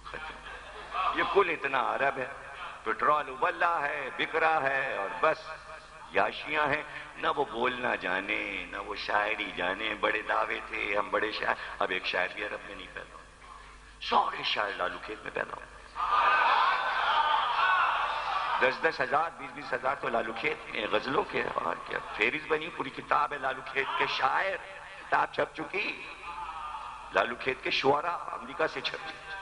ختم۔ یہ کل اتنا عرب ہے، پٹرول ابلا ہے، بکرا ہے، اور بس یاشیاں ہیں، نہ وہ بولنا جانے نہ وہ شاعری جانے۔ بڑے دعوے تھے ہم بڑے شاعر، اب ایک شاعر بھی عرب میں نہیں پیدا ہو، سارے شاعر لالو کھیت میں پیدا ہو، 10-10 ہزار 20-20 ہزار تو لالو کھیت میں غزلوں کے، اور کیا فہرست بنی، پوری کتاب ہے لالو کھیت کے شاعر، کتاب چھپ چکی لالو کھیت کے شعراء، امریکہ سے چھپ چکی۔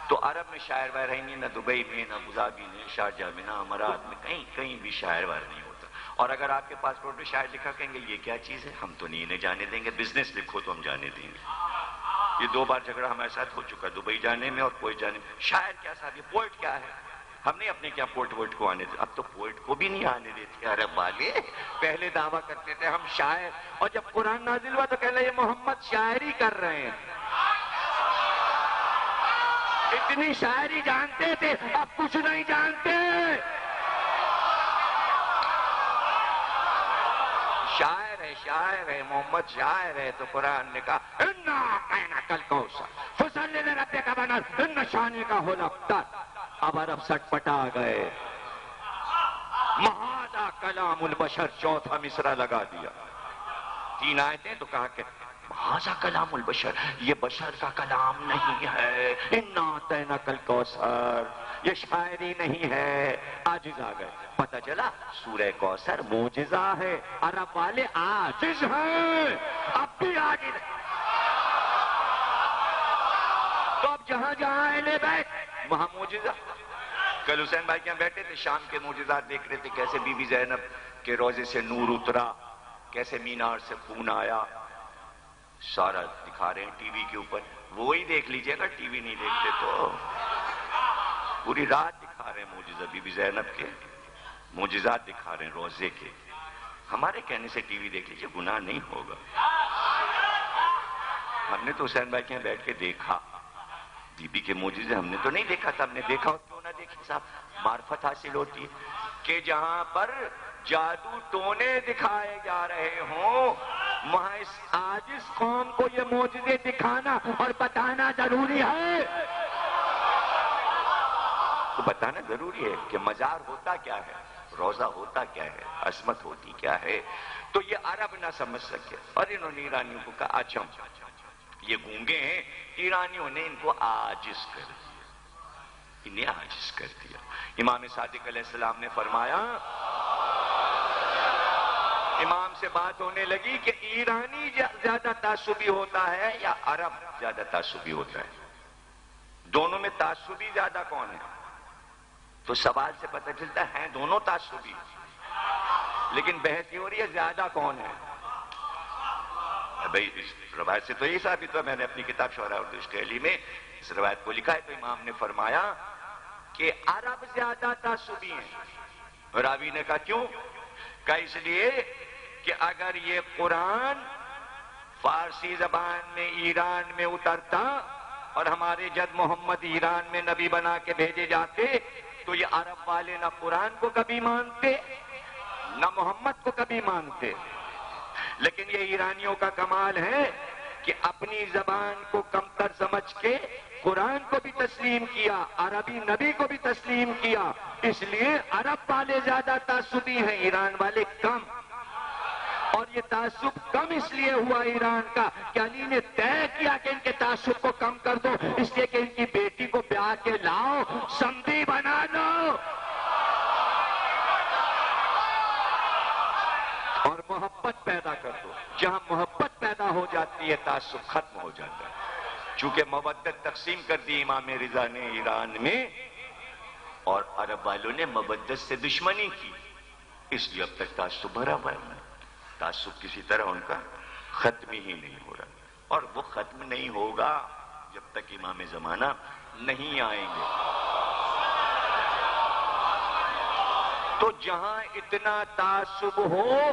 تو عرب میں شاعر وائر ہیں نہیں، نہ دبئی میں، نہ ابوظہبی میں، شارجہ میں، نہ امارات میں، کہیں بھی شاعر وائر نہیں ہوتا۔ اور اگر آپ کے پاسپورٹ پہ شاعر لکھا، کہیں گے یہ کیا چیز ہے، ہم تو نہیں انہیں جانے دیں گے، بزنس لکھو تو ہم جانے دیں گے۔ یہ 2 بار جھگڑا ہمارے ساتھ ہو چکا، دبئی جانے میں اور کوئٹ جانے میں۔ شاعر کیا صاحب، یہ پوئٹ کیا ہے، ہم نہیں اپنے کیا پوئٹ ووٹ کو آنے دیتے، اب تو پوئٹ کو بھی نہیں آنے دیتے عرب والے۔ پہلے دعویٰ کرتے تھے ہم شاعر، اور جب قرآن نازل ہوا تو کہہ لے یہ محمد شاعری کر رہے ہیں، اتنی شاعری جانتے تھے، اب کچھ نہیں جانتے۔ شاعر ہے محمد، شاعر ہے، تو قرآن نے کہا اِنَّا أَعْطَيْنَاكَ الْكَوْثَرَ فَصَلِّ لِرَبِّكَ وَانْحَرْ إِنَّ شَانِئَكَ هُوَ الْأَبْتَرُ۔ اب عرب سٹ پٹا گئے، مَهَذَا كَلَامُ الْبَشَرِ، چوتھا مصرع لگا دیا، 3 آیتیں تو کہا کہ مَهَذَا كَلَامُ الْبَشَرِ، یہ بشر کا کلام نہیں ہے، اِنَّا أَعْطَيْنَاكَ الْكَوْثَرَ، یہ شاعری نہیں ہے۔ عاجز آ گئے، پتہ چلا سورہ کوثر معجزہ ہے، عرب والے عاجز ہیں، اب بھی عاجز ہیں۔ تو اب جہاں جہاں اہل بیت وہاں معجزہ۔ کل حسین بھائی کے بیٹھے تھے، شام کے معجزات دیکھ رہے تھے، کیسے بی بی زینب کے روزے سے نور اترا، کیسے مینار سے خون آیا، سارا دکھا رہے ہیں ٹی وی کے اوپر۔ وہی دیکھ لیجئے گا، ٹی وی نہیں دیکھتے تو پوری رات دکھا رہے ہیں معجزہ، بی بی زینب کے معجزات دکھا رہے ہیں روزے کے۔ ہمارے کہنے سے ٹی وی دیکھ لیجئے، گناہ نہیں ہوگا۔ ہم نے تو حسین بھائی کے یہاں بیٹھ کے دیکھا، بی بی کے معجزے ہم نے تو نہیں دیکھا تھا، ہم نے دیکھا، اور کیوں نہ دیکھیں صاحب، معرفت حاصل ہوتی ہے کہ جہاں پر جادو ٹونے دکھائے جا رہے ہوں، وہاں اس عاجز قوم کو یہ معجزے دکھانا اور بتانا ضروری ہے۔ تو بتانا ضروری ہے کہ مزار ہوتا کیا ہے، روزہ ہوتا کیا ہے، عصمت ہوتی کیا ہے۔ تو یہ عرب نہ سمجھ سکے، اور انہوں نے ایرانیوں کو کہا اچھا یہ گونگے ہیں، ایرانیوں نے ان کو عاجز کر دیا، انہیں عاجز کر دیا۔ امام صادق علیہ السلام نے فرمایا، امام سے بات ہونے لگی کہ ایرانی زیادہ تعصبی ہوتا ہے یا عرب زیادہ تعصبی ہوتا ہے، دونوں میں تعصبی زیادہ کون ہے؟ تو سوال سے پتہ چلتا ہے دونوں تعصبی، لیکن بحث یہ ہو رہی ہے زیادہ کون ہے۔ بھائی اس روایت سے تو یہی ثابت ہوا، میں نے اپنی کتاب شعراء اردو عشق علی میں اس روایت کو لکھا ہے، تو امام نے فرمایا کہ عرب زیادہ تعصبی ہیں۔ راوی نے کہا کیوں؟ کہا اس لیے کہ اگر یہ قرآن فارسی زبان میں ایران میں اترتا اور ہمارے جد محمد ایران میں نبی بنا کے بھیجے جاتے تو یہ عرب والے نہ قرآن کو کبھی مانتے نہ محمد کو کبھی مانتے، لیکن یہ ایرانیوں کا کمال ہے کہ اپنی زبان کو کمتر سمجھ کے قرآن کو بھی تسلیم کیا، عربی نبی کو بھی تسلیم کیا. اس لیے عرب والے زیادہ تعصبی ہیں، ایران والے کم. اور یہ تعصب کم اس لیے ہوا ایران کا کہ علی نے طے کیا کہ ان کے تعصب کو کم کر دو، اس لیے کہ ان کی بیٹی کو بیاہ کے لاؤ، سمدھی بنا دو اور محبت پیدا کر دو. جہاں محبت پیدا ہو جاتی ہے تعصب ختم ہو جاتا ہے. چونکہ مودت تقسیم کر دی امام رضا نے ایران میں، اور عرب والوں نے مودت سے دشمنی کی، اس لیے اب تک تعصب بھرا ہوا ہے. تعصب کسی طرح ان کا ختم ہی نہیں ہو رہا، اور وہ ختم نہیں ہوگا جب تک امام زمانہ نہیں آئیں گے. تو جہاں اتنا تعصب ہو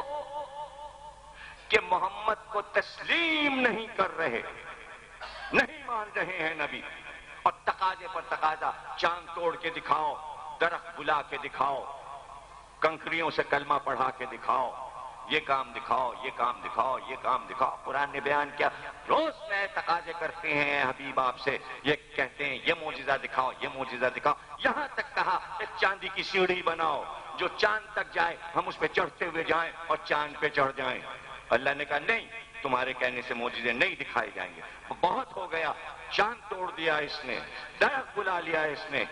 کہ محمد کو تسلیم نہیں کر رہے، نہیں مان رہے ہیں نبی، اور تقاضے پر تقاضا، چاند توڑ کے دکھاؤ، درخت بلا کے دکھاؤ، کنکریوں سے کلمہ پڑھا کے دکھاؤ، یہ کام دکھاؤ، یہ کام دکھاؤ، یہ کام دکھاؤ. قرآن نے بیان کیا، روز نئے تقاضے کرتے ہیں حبیب آپ سے، یہ کہتے ہیں یہ معجزہ دکھاؤ، یہ معجزہ دکھاؤ. یہاں تک کہا ایک چاندی کی سیڑھی بناؤ جو چاند تک جائے، ہم اس پہ چڑھتے ہوئے جائیں اور چاند پہ چڑھ جائیں. اللہ نے کہا نہیں، تمہارے کہنے سے معجزے نہیں دکھائے جائیں گے. بہت ہو گیا، چاند توڑ دیا اس نے، درخت بلا لیا اس نے،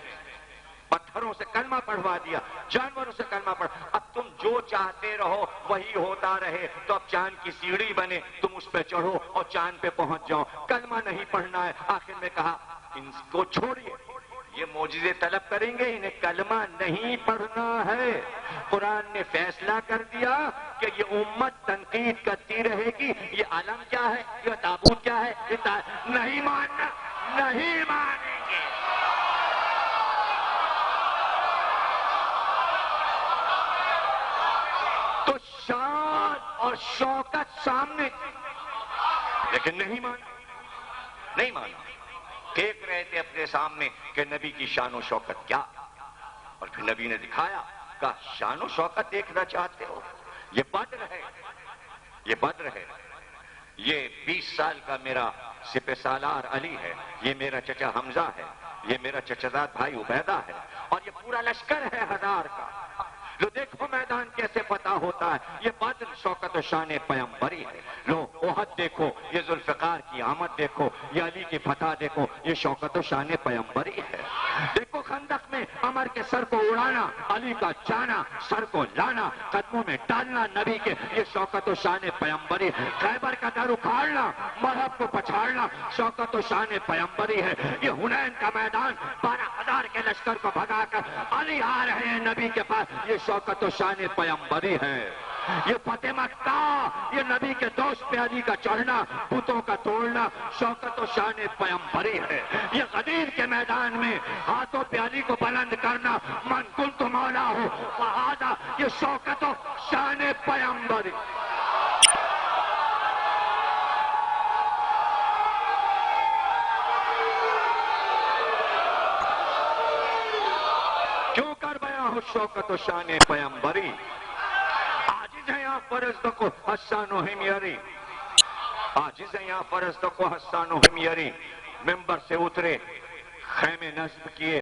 پتھروں سے کلمہ پڑھوا دیا، جانوروں سے کلمہ پڑھ. اب تم جو چاہتے رہو وہی ہوتا رہے، تو اب چاند کی سیڑھی بنے، تم اس پہ چڑھو اور چاند پہ پہنچ جاؤ. کلمہ نہیں پڑھنا ہے. آخر میں کہا ان کو چھوڑیے، یہ معجزے طلب کریں گے، انہیں کلمہ نہیں پڑھنا ہے. قرآن نے فیصلہ کر دیا کہ یہ امت تنقید کرتی رہے گی، یہ علم کیا ہے، یہ تابوت کیا ہے، نہیں ماننا، نہیں مانیں گے. تو شان اور شوکت سامنے، لیکن نہیں مانا، نہیں مانا. دیکھ رہے تھے اپنے سامنے کہ نبی کی شان و شوکت کیا، اور پھر نبی نے دکھایا. کہا شان و شوکت دیکھنا چاہتے ہو، یہ بدر ہے، یہ بدر ہے. یہ 20 سال کا میرا سپہ سالار علی ہے، یہ میرا چچا حمزہ ہے، یہ میرا چچزاد بھائی عبیدہ ہے، اور یہ پورا لشکر ہے 1000 کا. لو دیکھو میدان کیسے پتہ ہوتا ہے. یہ بدر شوکت و شان پیمبری ہے. لو احد دیکھو، یہ ذوالفقار کی آمد دیکھو، یہ علی کی فتح دیکھو، یہ شوکت و شان پیمبری ہے. دیکھو خندق میں عمر کے سر کو اڑانا، علی کا جانا، سر کو لانا، قدموں میں ڈالنا نبی کے، یہ شوکت و شان پیمبری. خیبر کا در اکھاڑنا، مرحب کو پچھاڑنا، شوکت و شان پیمبری ہے. یہ حنین کا میدان 12,000 کے لشکر کو بھگا کر علی آ رہے ہیں نبی کے پاس، یہ شوکت و شان پیمبری ہے. یہ فتح مکہ، یہ نبی کے دوست پہ علی کا چڑھنا، بتوں کا توڑنا، شوکت و شان پیمبری ہے. یہ غدیر کے میدان میں ہاتھوں پہ علی کو بلند کرنا، من کنت مولا ہو فہذا، یہ شوکت و شان پیمبری. کیوں کر بیاں ہو شوکت و شان پیمبری. عاجز ہیں یہاں فرزد کو حسان و حمیری، عاجز ہیں یہاں فرزد کو حسان و حمیری. ممبر سے اترے، خیمے نصب کیے،